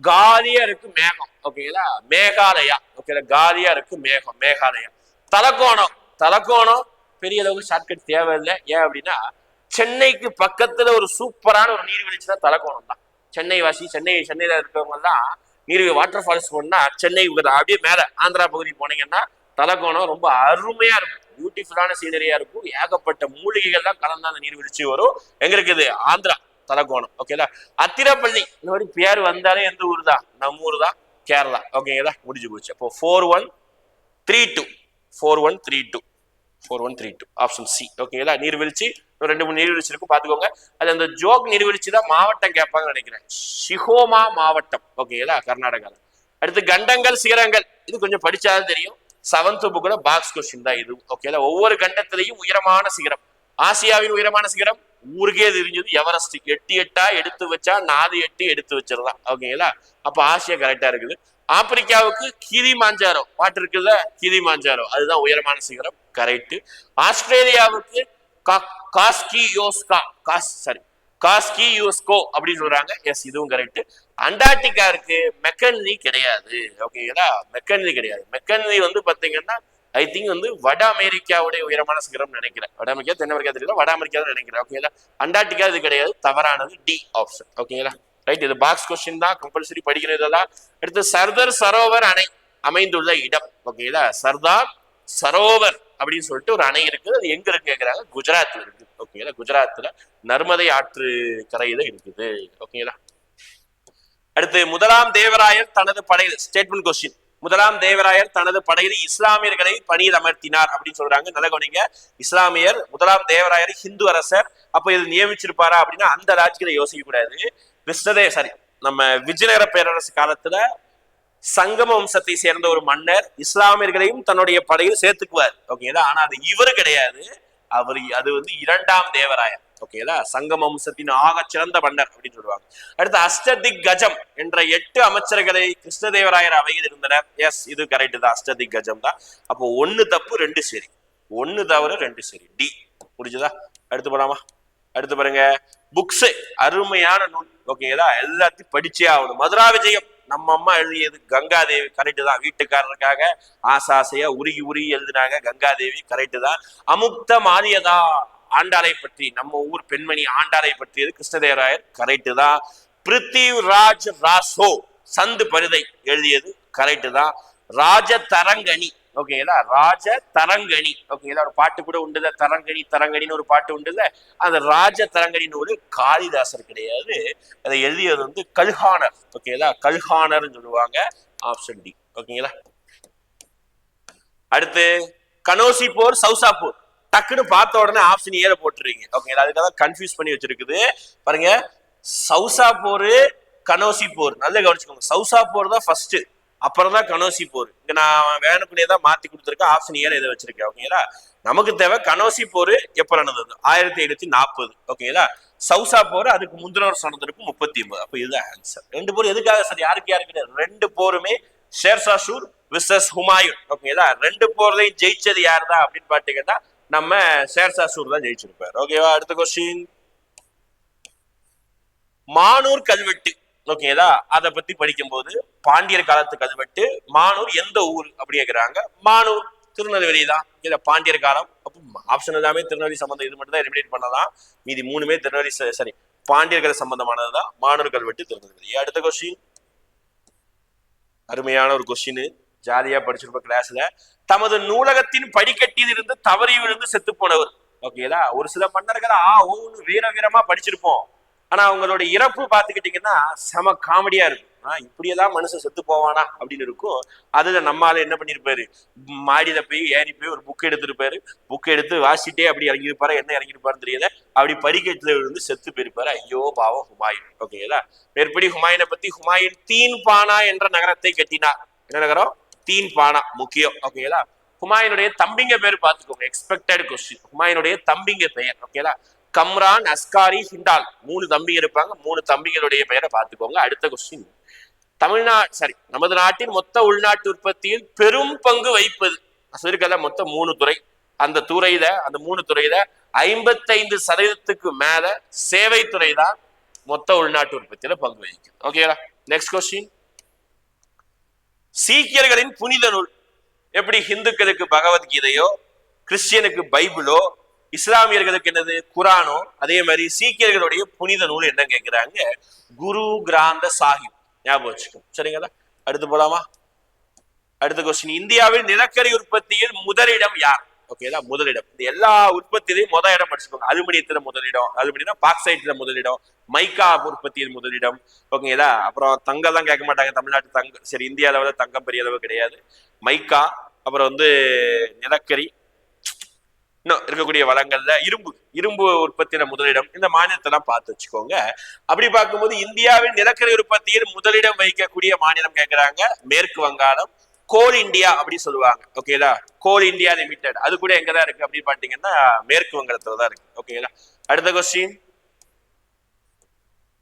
காலியா இருக்கு மேகம். ஓகேங்களா? மேகாலயா. ஓகேங்களா? காலியா இருக்கு மேகம், மேகாலயா. தலக்கோணம் பெரிய அளவுக்கு ஷார்ட்கட் தேவையில்லை. ஏன் அப்படின்னா சென்னைக்கு பக்கத்துல ஒரு சூப்பரான ஒரு நீர்வீழ்ச்சி தான் தலக்கோணம் தான். சென்னையில இருக்கிறவங்க எல்லாம் வாட்டர் ஃபால்ஸ் போனா சென்னை அப்படியே மேல ஆந்திரா பகுதி போனீங்கன்னா தலக்கோணம் ரொம்ப அருமையா இருக்கும், பியூட்டிஃபுல்லான சீனரியா இருக்கும், ஏகப்பட்ட மூலிகைகள் தான் கலந்த அந்த நீர்வீழ்ச்சி வரும். எங்க இருக்குது? ஆந்திரா, தலக்கோணம். ஓகேங்களா? அத்திரப்பள்ளி. இந்த மாதிரி பேர் வந்தாலே எந்த ஊர் தான்? நம்ம ஊர் தான், கேரளா. ஓகேங்களா? முடிஞ்சு போச்சு. அப்போ 4132 ஆப்ஷன் சி. ஓகேங்களா? நீர்வீழ்ச்சி 2-3 நீர்வீழ்ச்சி இருக்கும், பாத்துக்கோங்க. அது அந்த ஜோக் நீர்வீழ்ச்சி தான் மாவட்டம் கேட்பாங்கன்னு நினைக்கிறேன். ஷிகோமா மாவட்டம். ஓகேங்களா? கர்நாடகால. அடுத்து கண்டங்கள் சிகரங்கள். இது கொஞ்சம் படிச்சாலும் தெரியும், 7th புக்ல பாக்ஸ் கொஸ்டின் தான் இது. ஓகேங்களா? ஒவ்வொரு கண்டத்திலையும் உயரமான சிகரம். ஆசியாவின் உயரமான சிகரம் ஊருக்கே தெரிஞ்சது எவரெஸ்ட். 8 எடுத்து வச்சா 4 எடுத்து வச்சிடலாம். ஓகேங்களா? அப்ப ஆசியா கரெக்டா இருக்குது. ஆப்பிரிக்காவுக்கு கிளிமாஞ்சாரோ பாட்டு இருக்குல்ல, கிளிமாஞ்சாரோ அதுதான் உயரமான சிகரம். கரெக்ட். ஆஸ்திரேலியாவுக்கு காஸ்கியோஸ்கோ அப்படின்னு சொல்றாங்க. எஸ், இதுவும் கரெக்ட். அண்டார்டிகா இருக்கு, மெக்கன்லி கிடையாது. ஓகேங்களா? மெக்கன்லி வந்து பாத்தீங்கன்னா ஐ திங்க் வந்து வட அமெரிக்காவுடைய உயரமான சிகரம் நினைக்கிறேன். வட அமெரிக்கா தென் அமெரிக்கா தெரியல, வட அமெரிக்கா தான் நினைக்கிறேன். ஓகேங்களா? அண்டார்டிகா இது கிடையாது, தவறானது, டி ஆப்ஷன். ஓகேங்களா? ரைட். இது பாக்ஸ் கொஸ்டின் தான், கம்பல்சரி படிக்கிறதெல்லாம். அடுத்து சர்தார் சரோவர் அணை அமைந்துள்ள இடம். ஓகேங்களா? சர்தார் சரோவர் அப்படின்னு சொல்லிட்டு ஒரு அணை இருக்கு. அது எங்க இருக்கு கேக்குறாங்க, குஜராத்ல இருக்கு. ஓகேங்களா, குஜராத்ல நர்மதை ஆற்று கரையில இருக்குது. ஓகேங்களா. அடுத்து, முதலாம் தேவராயர் தனது படையில், ஸ்டேட்மெண்ட் கொஸ்டின், முதலாம் தேவராயர் தனது படையில் இஸ்லாமியர்களை பணியில் அமர்த்தினார் அப்படின்னு சொல்றாங்க. நல்ல கவனிங்க, இஸ்லாமியர் முதலாம் தேவராயர் ஹிந்து அரசர், அப்ப இது நியமிச்சிருப்பாரா அப்படின்னா அந்த லாஜிக்கலை யோசிக்க கூடாது. நம்ம விஜயநகர பேரரசு காலத்துல சங்கம வம்சத்தை சேர்ந்த ஒரு மன்னர் இஸ்லாமியர்களையும் தன்னுடைய படையில் சேர்த்துக்குவார். ஓகேங்களா. ஆனா அது இவரு கிடையாது, அது வந்து இரண்டாம் தேவராயர். ஓகேங்களா. சங்கம வம்சத்தின் ஆக சிறந்த மன்னர் அப்படின்னு சொல்லுவாங்க. அடுத்து, அஷ்டதிக் கஜம் என்ற 8 அமைச்சர்களை கிருஷ்ணதேவராயர் அவையில் இருந்தனர். எஸ், இது கரெக்ட் தான், அஷ்டதிக் கஜம் தான். அப்போ 1 தப்பு 2 சரி, 1 தவறு 2 சரி, டி. முடிஞ்சதா? அடுத்து போலாமா? அடுத்து பாருங்க, புக்ஸ், அருமையான நூல். ஓகேங்களா, எல்லாத்தையும் படிச்சே ஆகணும். மதுரா விஜயம் நம்ம அம்மா எழுதியது, கங்காதேவி கரெக்டு தான். வீட்டுக்காரருக்காக ஆசாசையா உருகி உருகி எழுதினாங்க, கங்காதேவி கரெக்டு தான். அமுக்த மாரியதா, ஆண்டாளை பற்றி, நம்ம ஊர் பெண்மணி ஆண்டாளை பற்றியது கிருஷ்ணதேவராயர் கரெக்டு தான். பிருத்திவிராஜ் ராசோ சந்து பரிதை எழுதியது கரெக்டு தான். ராஜ தரங்கணி, ஓகேங்களா, ராஜ தரங்கணி. ஓகேங்களா, ஒரு பாட்டு கூட உண்டுல, தரங்கணி தரங்கணின்னு ஒரு பாட்டு உண்டுல, அந்த ராஜ தரங்கணி நூல் காளிதாசர் கிடையாது, அதை எழுதியது வந்து கல்ஹானர். ஓகேங்களா, கல்ஹானர் சொல்லுவாங்க. Option D. ஓகேங்களா. அடுத்து, கனோசி போர், சௌசா போர். டக்குன்னு பார்த்த உடனே ஆப்ஷன் ஏற போட்டுருவீங்க. ஓகேங்களா, அதுக்காக கன்ஃபியூஸ் பண்ணி வச்சிருக்குது பாருங்க. சௌசா போர், கனோசி போர், நல்லா கவனிச்சுக்கோங்க. சௌசா போர் தான் ஃபர்ஸ்ட், அப்புறம் தான் கனோசி போர். இங்க நான் வேணுக்குள்ளே தான் மாத்தி கொடுத்துருக்கேன், ஆப்ஷன் ஏற இதை வச்சிருக்கேன். ஓகேங்களா. நமக்கு தேவை கனோசி போர் எப்ப நடந்தது, 1740. ஓகேங்களா. சௌசா போர் அதுக்கு முந்தின வருஷம் நடந்திருக்கும், 39. அப்ப இதுதான் ஆன்சர். 2 போர் எதுக்காக சார், யாருக்கு 2 போருமே ஷேர்ஷா சூர் விசஸ் ஹுமாயூன். ஓகேங்களா, 2 போர்லையும் ஜெயிச்சது யார் தான் அப்படின்னு பாத்தீங்கன்னா நம்ம ஷேர்ஷா சூர் தான் ஜெயிச்சிருப்பார். ஓகேவா. அடுத்த கொஸ்டின், மானூர் கல்வெட்டு. ஓகேங்களா, அதை பத்தி படிக்கும் போது பாண்டியர் காலத்து கல்வெட்டு. மானூர் எந்த ஊர் அப்படி கேக்குறாங்க, மானூர் திருநெல்வேலி தான். இல்ல பாண்டியர் காலம், அப்போ ஆப்ஷன் எல்லாமே திருநெல்வேலி சம்பந்தம், இது மட்டும் தான் எலிமினேட் பண்ணலாம். மீதி 3மே திருநெல்வேலி, சரி பாண்டியர்கள் சம்பந்தமானதுதான். மானூர் கல்வெட்டு திருநெல்வேலி. அடுத்த கொஸ்டின், அருமையான ஒரு கொஸ்டின், ஜாலியா படிச்சிருப்ப கிளாஸ்ல. தமது நூலகத்தின் படிக்கட்டில் இருந்து தவறி விழுந்து செத்து போனவர். ஓகேங்களா, ஒரு சில மன்னர்கள் ஒவ்வொன்று வீர வீரமா படிச்சிருப்போம், ஆனா அவங்களோட இறப்பு பாத்துக்கிட்டீங்கன்னா செம காமெடியா இருக்கும். இப்படியெல்லாம் மனுஷன் செத்து போவானா அப்படின்னு இருக்கும். அதுல நம்மால என்ன பண்ணிருப்பாரு, மாடியில போய் ஏறி போய் ஒரு புக் எடுத்திருப்பாரு, புக் எடுத்து வாசிட்டே அப்படி இறங்கியிருப்பாரு, என்ன இறங்கியிருப்பாருன்னு தெரியல, அப்படி படிக்கட்டுல இருந்து செத்து போயிருப்பாரு. ஐயோ பாவம் ஹுமாயூன். ஓகேங்களா. மேற்படி ஹுமாயூனை பத்தி, ஹுமாயூன் தீன் பானா என்ற நகரத்தை கட்டினார். என்ன நகரம், தீன் பானா, முக்கியம். ஓகேங்களா. ஹுமாயூனுடைய தம்பிங்க பேர் பார்த்துக்கோங்க, எக்ஸ்பெக்டட் கொஸ்டின். ஹுமாயூனுடைய தம்பிங்க பெயர், ஓகேங்களா, கம்ரான், அஸ்காரி, ஹிண்டால். 3 தம்பிங்க இருப்பாங்க, 3 தம்பிகளுடைய பெயரை பார்த்துக்கோங்க. அடுத்த கொஸ்டின், நமது நாட்டின் மொத்த உள்நாட்டு உற்பத்தியில் பெரும் பங்கு வகிப்பது இருக்கல, மொத்தம் 3 துறை. அந்த 3 துறையில 55% மேல சேவை துறை தான் மொத்த உள்நாட்டு உற்பத்தியில பங்கு வகிக்குது. ஓகேங்களா. நெக்ஸ்ட் கொஸ்டின், சீக்கியர்களின் புனித நூல். எப்படி ஹிந்துக்களுக்கு பகவத்கீதையோ, கிறிஸ்டியனுக்கு பைபிளோ, இஸ்லாமியர்களுக்கு என்னது குரானோ, அதே மாதிரி சீக்கியர்களுடைய புனித நூல் என்ன கேட்கிறாங்க, குரு கிராந்த சாஹிப். ஞாபகம் வச்சுக்கோ, சரிங்களா. அடுத்து போலாமா? அடுத்த கொஸ்டின், இந்தியாவில் நிலக்கரி உற்பத்தியில் முதலிடம் யார்? ஓகேங்களா, முதலிடம். இந்த எல்லா உற்பத்தியிலையும் இடம் படிச்சுக்கோங்க. அலுமினியத்துல முதலிடம், அலுமினியம் பாக்சைட்ல முதலிடம், மைக்கா உற்பத்தியில் முதலிடம். ஓகேங்களா. அப்புறம் தங்கம் தான் கேட்க மாட்டாங்க, தமிழ்நாட்டு தங்கம், சரி இந்திய அளவுல தங்கம் பெரிய அளவு கிடையாது. மைக்கா, அப்புறம் வந்து நிலக்கரி, இன்னும் இருக்கக்கூடிய வளங்கள்ல இரும்பு உற்பத்தியில முதலிடம். இந்த மாநிலத்தெல்லாம் பார்த்து வச்சுக்கோங்க. அப்படி பார்க்கும்போது இந்தியாவின் நிலக்கரி உற்பத்தியில் முதலிடம் வகிக்கக்கூடிய மாநிலம் கேட்கிறாங்க, மேற்கு வங்காளம். கோல் இந்தியா அப்படி சொல்லுவாங்க. ஓகேங்களா, கோல் இந்தியா லிமிடெட், அது கூட எங்கதான் இருக்கு அப்படின்னு பாத்தீங்கன்னா மேற்கு வங்கத்துல தான் இருக்கு. ஓகேங்களா. அடுத்த கொஸ்டின்,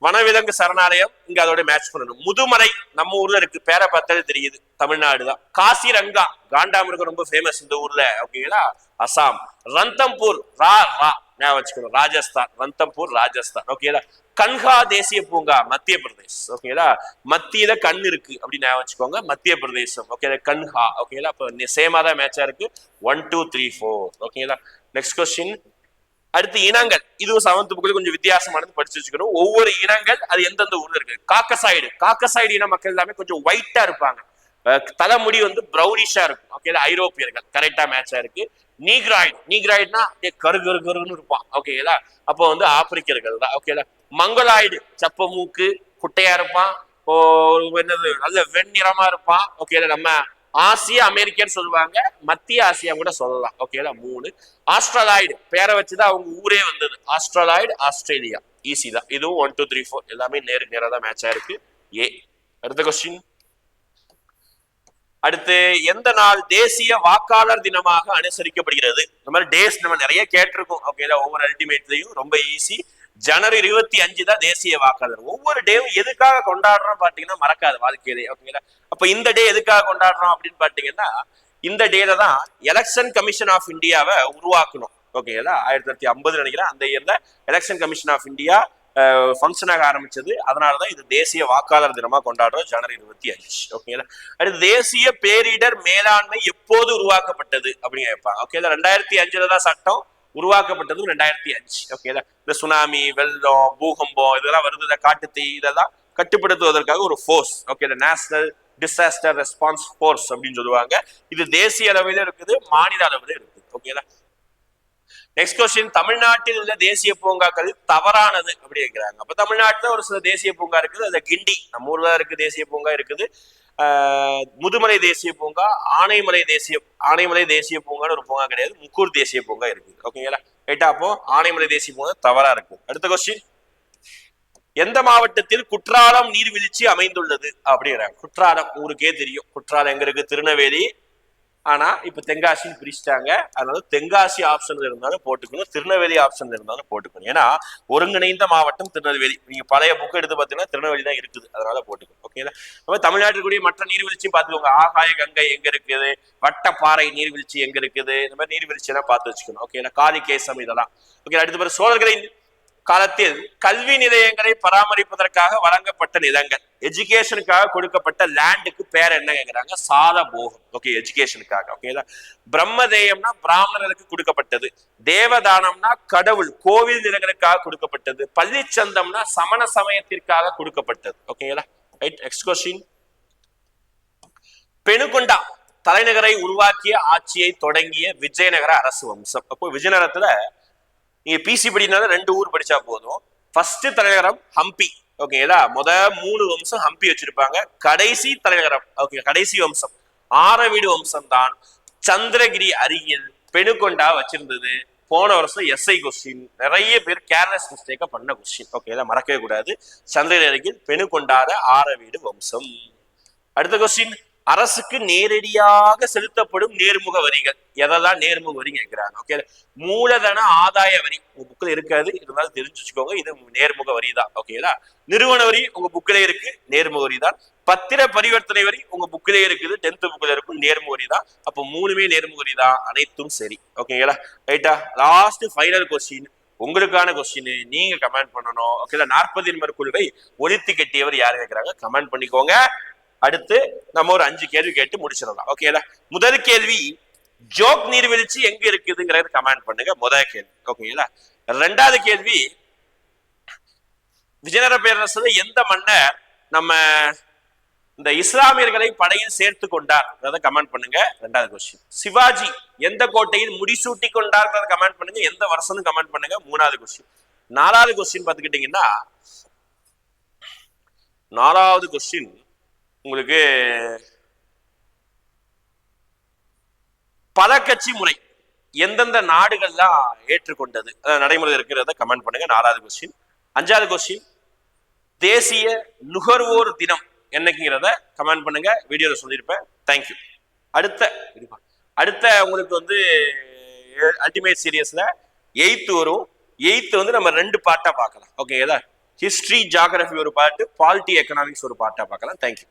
வனவிலங்கு சரணாலயம், இங்க அதோட மேட்ச் பண்ணணும். முதுமலை நம்ம ஊர்ல இருக்கு, பேரை பார்த்தாலே தெரியுது, தமிழ்நாடுதான். காசிரங்கா, காண்டாமிருகம் ரொம்ப ஃபேமஸ் இந்த ஊர்ல. ஓகேங்களா, அசாம். ரந்தம்பூர், வச்சுக்கணும், ராஜஸ்தான். ரந்தம்பூர் ராஜஸ்தான். ஓகேங்களா. கன்ஹா தேசிய பூங்கா, மத்திய பிரதேஷ். ஓகேங்களா, மத்தியில கண் இருக்கு அப்படின்னு வச்சுக்கோங்க, மத்திய பிரதேசம். ஓகேங்களா, கன்ஹா. ஓகேங்களா, அப்ப சேமா தான் மேட்சா இருக்கு. 1 2 3 4. ஓகேங்களா. நெக்ஸ்ட் கொஸ்டின், அடுத்து இனங்கள். இதுவும் 7th புக்ல கொஞ்சம் வித்தியாசமானது படிச்சு வச்சுக்கணும். ஒவ்வொரு இனங்கள் அது எந்தெந்த ஊர்ல இருக்கு. காக்கசாய்டு இன மக்கள் எல்லாமே கொஞ்சம் ஒயிட்டா இருப்பாங்க, தலைமுடி வந்து ப்ரௌனிஷா இருக்கும். ஓகே, ஐரோப்பியர்கள் கரெக்டா மேட்சா இருக்கு. நீக்ராய்டுனா கரு கரு கருன்னு இருப்பான். ஓகேங்களா? அப்போ வந்து ஆப்பிரிக்கர்கள் தான். ஓகேங்களா? மங்கோலாய்டு சப்ப மூக்கு குட்டையா இருப்பான். என்னது நல்ல வெண்ணிறமா இருப்பான். ஓகேங்களா? நம்ம ஆசிய அமெரிக்கன்னு சொல்லுவாங்க, மத்திய ஆசியா கூட சொல்லலாம். ஓகேங்களா? 3. ஆஸ்திரலாய்டு பேரை வச்சுதான் அவங்க ஊரே வந்தது. ஆஸ்திரலாய்டு ஆஸ்திரேலியா. ஈஸி தான் இதுவும். 1 2 3 4 எல்லாமே நேருக்கு நேரா தான் மேட்ச் ஆயிருக்கு. ஏ. அடுத்த கொஸ்டின். அடுத்து எந்த நாள் தேசிய வாக்காளர் தினமாக அனுசரிக்கப்படுகிறது? இந்த மாதிரி டேஸ் நம்ம நிறைய கேட்டிருக்கோம். ஓகேங்களா? ஒவ்வொரு அல்டிமேட்லயும் ரொம்ப ஈஸி. ஜனவரி 25 தான் தேசிய வாக்காளர். ஒவ்வொரு டேவும் எதுக்காக கொண்டாடுறோம் பாத்தீங்கன்னா மறக்காது வாழ்க்கையிலே. ஓகேங்களா? அப்ப இந்த டே எதுக்காக கொண்டாடுறோம் அப்படின்னு பாத்தீங்கன்னா, இந்த டேல தான் எலெக்ஷன் கமிஷன் ஆஃப் இந்தியாவை உருவாக்கணும். ஓகேங்களா? 1950 நினைக்கிறேன். அந்த இயர்ல எலெக்ஷன் கமிஷன் ஆஃப் இந்தியா ஃபங்க்ஷனாக ஆரம்பிச்சது. அதனாலதான் இது தேசிய வாக்காளர் தினமா கொண்டாடுறோம் ஜனவரி 25. ஓகேங்களா? அடுத்து தேசிய பேரிடர் மேலாண்மை எப்போது உருவாக்கப்பட்டது அப்படின்னு கேட்பாங்க. ஓகேங்களா? 2005 தான் சட்டம் உருவாக்கப்பட்டது. 2005. ஓகேங்களா? இந்த சுனாமி, வெள்ளம், பூகம்பம் இதெல்லாம் வருது, காட்டுத்தீ இதெல்லாம் கட்டுப்படுத்துவதற்காக ஒரு force. Okay, national disaster response force அப்படின்னு சொல்லுவாங்க. இது தேசிய அளவில் இருக்குது, மாநில அளவில் இருக்குது. ஓகேங்களா? Next question. தமிழ்நாட்டில் உள்ள தேசிய பூங்காக்கள் தவறானது அப்படி இருக்கிறாங்க. அப்ப தமிழ்நாட்டுல ஒரு சில தேசிய பூங்கா இருக்குது. அது கிண்டி நம்ம ஊர்ல இருக்கு தேசிய பூங்கா இருக்குது. முதுமலை தேசிய பூங்கா, ஆனைமலை தேசிய பூங்கான்னு ஒரு பூங்கா கிடையாது. முக்கூர் தேசிய பூங்கா இருக்குது. ஓகேங்களா? ரைட்டா? அப்போ ஆனைமலை தேசிய பூங்கா தவறா இருக்கு. அடுத்த கொஸ்டின். எந்த மாவட்டத்தில் குற்றாலம் நீர்வீழ்ச்சி அமைந்துள்ளது அப்படிங்கிறாங்க. குற்றாலம் ஊருக்கே தெரியும். குற்றாலம் எங்க இருக்கு? திருநெல்வேலி. ஆனா இப்ப தென்காசின்னு பிரிச்சுட்டாங்க. அதனால தென்காசி ஆப்ஷன் இருந்தாலும் போட்டுக்கணும், திருநெல்வேலி ஆப்ஷன் இருந்தாலும் போட்டுக்கணும். ஏன்னா ஒருங்கிணைந்த மாவட்டம் திருநெல்வேலி. நீங்க பழைய புக் எடுத்து பாத்தீங்கன்னா திருநெல்வேலி தான் இருக்குது. அதனால போட்டுக்கணும். ஓகேங்களா? நம்ம தமிழ்நாட்டுக்குரிய மற்ற நீர்வீழ்ச்சியும் பார்த்துக்கோங்க. ஆகாய கங்கை எங்க இருக்குது, வட்டப்பாறை நீர்வீழ்ச்சி எங்க இருக்குது, இந்த மாதிரி நீர்வீழ்ச்சி எல்லாம் பார்த்து வச்சுக்கணும். ஓகேங்களா? காளிகேசம் இதெல்லாம். ஓகே. அடுத்த பிறகு சோழர்களின் காலத்தில் கல்வி நிலையங்களை பராமரிப்பதற்காக வழங்கப்பட்ட நிலங்கள், எஜுகேஷனுக்காக கொடுக்கப்பட்ட லேண்டுக்கு பேர் என்ன கேட்கிறாங்க? சாலபோகம். ஓகே, எஜுகேஷனுக்காக. ஓகேங்களா? பிரம்மதேயம்னா பிராமணர்களுக்கு கொடுக்கப்பட்டது. தேவதானம்னா கடவுள் கோவில் நிலங்களுக்காக கொடுக்கப்பட்டது. பள்ளிச்சந்தம்னா சமண சமயத்திற்காக கொடுக்கப்பட்டது. ஓகேங்களா? ரைட். Next question. பெனுகொண்டா தலைநகரை உருவாக்கிய ஆட்சியை தொடங்கிய விஜயநகர அரசு வம்சம். அப்போ விஜயநகரத்துல நீங்க பிசி படினால 2 ஊர் படிச்சா போதும். ஃபர்ஸ்ட் தலைநகரம் ஹம்பி. ஓகேங்களா? 3 வம்சம் ஹம்பி வச்சிருப்பாங்க. கடைசி தலைநகரம், ஓகே, கடைசி வம்சம் ஆரவீடு வம்சம் தான் சந்திரகிரி அருகில் பெனுகொண்டா வச்சிருந்தது. போன வருஷம் எஸ்ஐ கொஸ்டின் நிறைய பேர் கேர்லெஸ் மிஸ்டேக்கா பண்ண கொஸ்டின். ஓகே, மறக்கவே கூடாது. சந்திரகிரி அருகில் பெனுகொண்டாத ஆரவீடு வம்சம். அடுத்த கொஸ்டின். அரசுக்கு நேரடியாக செலுத்தப்படும் நேர்முக வரிகள். எதெல்லாம் நேர்முக வரி கேட்கிறாங்க? ஓகே, மூலதன ஆதாய வரி உங்க புக்ல இருக்காது, இருந்தாலும் தெரிஞ்சு வச்சுக்கோங்க, இது நேர்முக வரி தான். ஓகேங்களா? நிறுவன வரி உங்க புக்கிலே இருக்கு, நேர்முக வரி தான். பத்திர பரிவர்த்தனை வரி உங்க புக்கிலே இருக்குது, 10th புக்ல இருக்கும், நேர்முக வரி தான். அப்போ 3மே நேர்முக வரி தான், அனைத்தும் சரி. ஓகேங்களா? ரைட்டா? லாஸ்ட் ஃபைனல் கொஸ்டின், உங்களுக்கான கொஸ்டின், நீங்க கமெண்ட் பண்ணணும். ஓகேங்களா? 40 நம்பர் குழுவை ஒழித்து கட்டியவர் யாரு கேட்கிறாங்க? கமெண்ட் பண்ணிக்கோங்க. அடுத்து நம்ம ஒரு 5 கேள்வி கேட்டு முடிச்சிடலாம். ஓகேங்களா? முதல் கேள்வி, ஜோக் நீர்வீழ்ச்சி எங்க இருக்குதுங்கிறத கமெண்ட் பண்ணுங்க. முதல் கேள்வி. ஓகேங்களா? 2வது கேள்வி, விஜயநகர பேரரசுல எந்த மன்னர் நம்ம இந்த இஸ்லாமியர்களை படையில் சேர்த்து கொண்டார் அதை கமெண்ட் பண்ணுங்க. 2வது கொஸ்டின். சிவாஜி எந்த கோட்டையில் முடிசூட்டி கொண்டார் கமெண்ட் பண்ணுங்க. எந்த வருஷம் கமெண்ட் பண்ணுங்க. 3வது கொஸ்டின். 4வது கொஸ்டின் பாத்துக்கிட்டீங்கன்னா, 4வது கொஸ்டின் உங்களுக்கு பல கட்சி முறை எந்தெந்த நாடுகள்லாம் ஏற்றுக்கொண்டது நடைமுறை இருக்கிறத கமெண்ட் பண்ணுங்க. 4வது கொஸ்டின். 5வது கொஸ்டின், தேசிய நுகர்வோர் தினம் என்னைக்குங்கிறத கமெண்ட் பண்ணுங்க. வீடியோல சொல்லியிருப்பேன். தேங்க்யூ. அடுத்த உங்களுக்கு வந்து அல்டிமேட் சீரியஸ்ல 8th வரும். 8th வந்து நம்ம 2 பார்ட்டா பார்க்கலாம். ஓகேங்களா? ஹிஸ்டரி ஜியோகிராஃபி ஒரு பார்ட், பாலிட்டி எக்கனாமிக்ஸ் ஒரு பார்ட்டா பார்க்கலாம். தேங்க்யூ.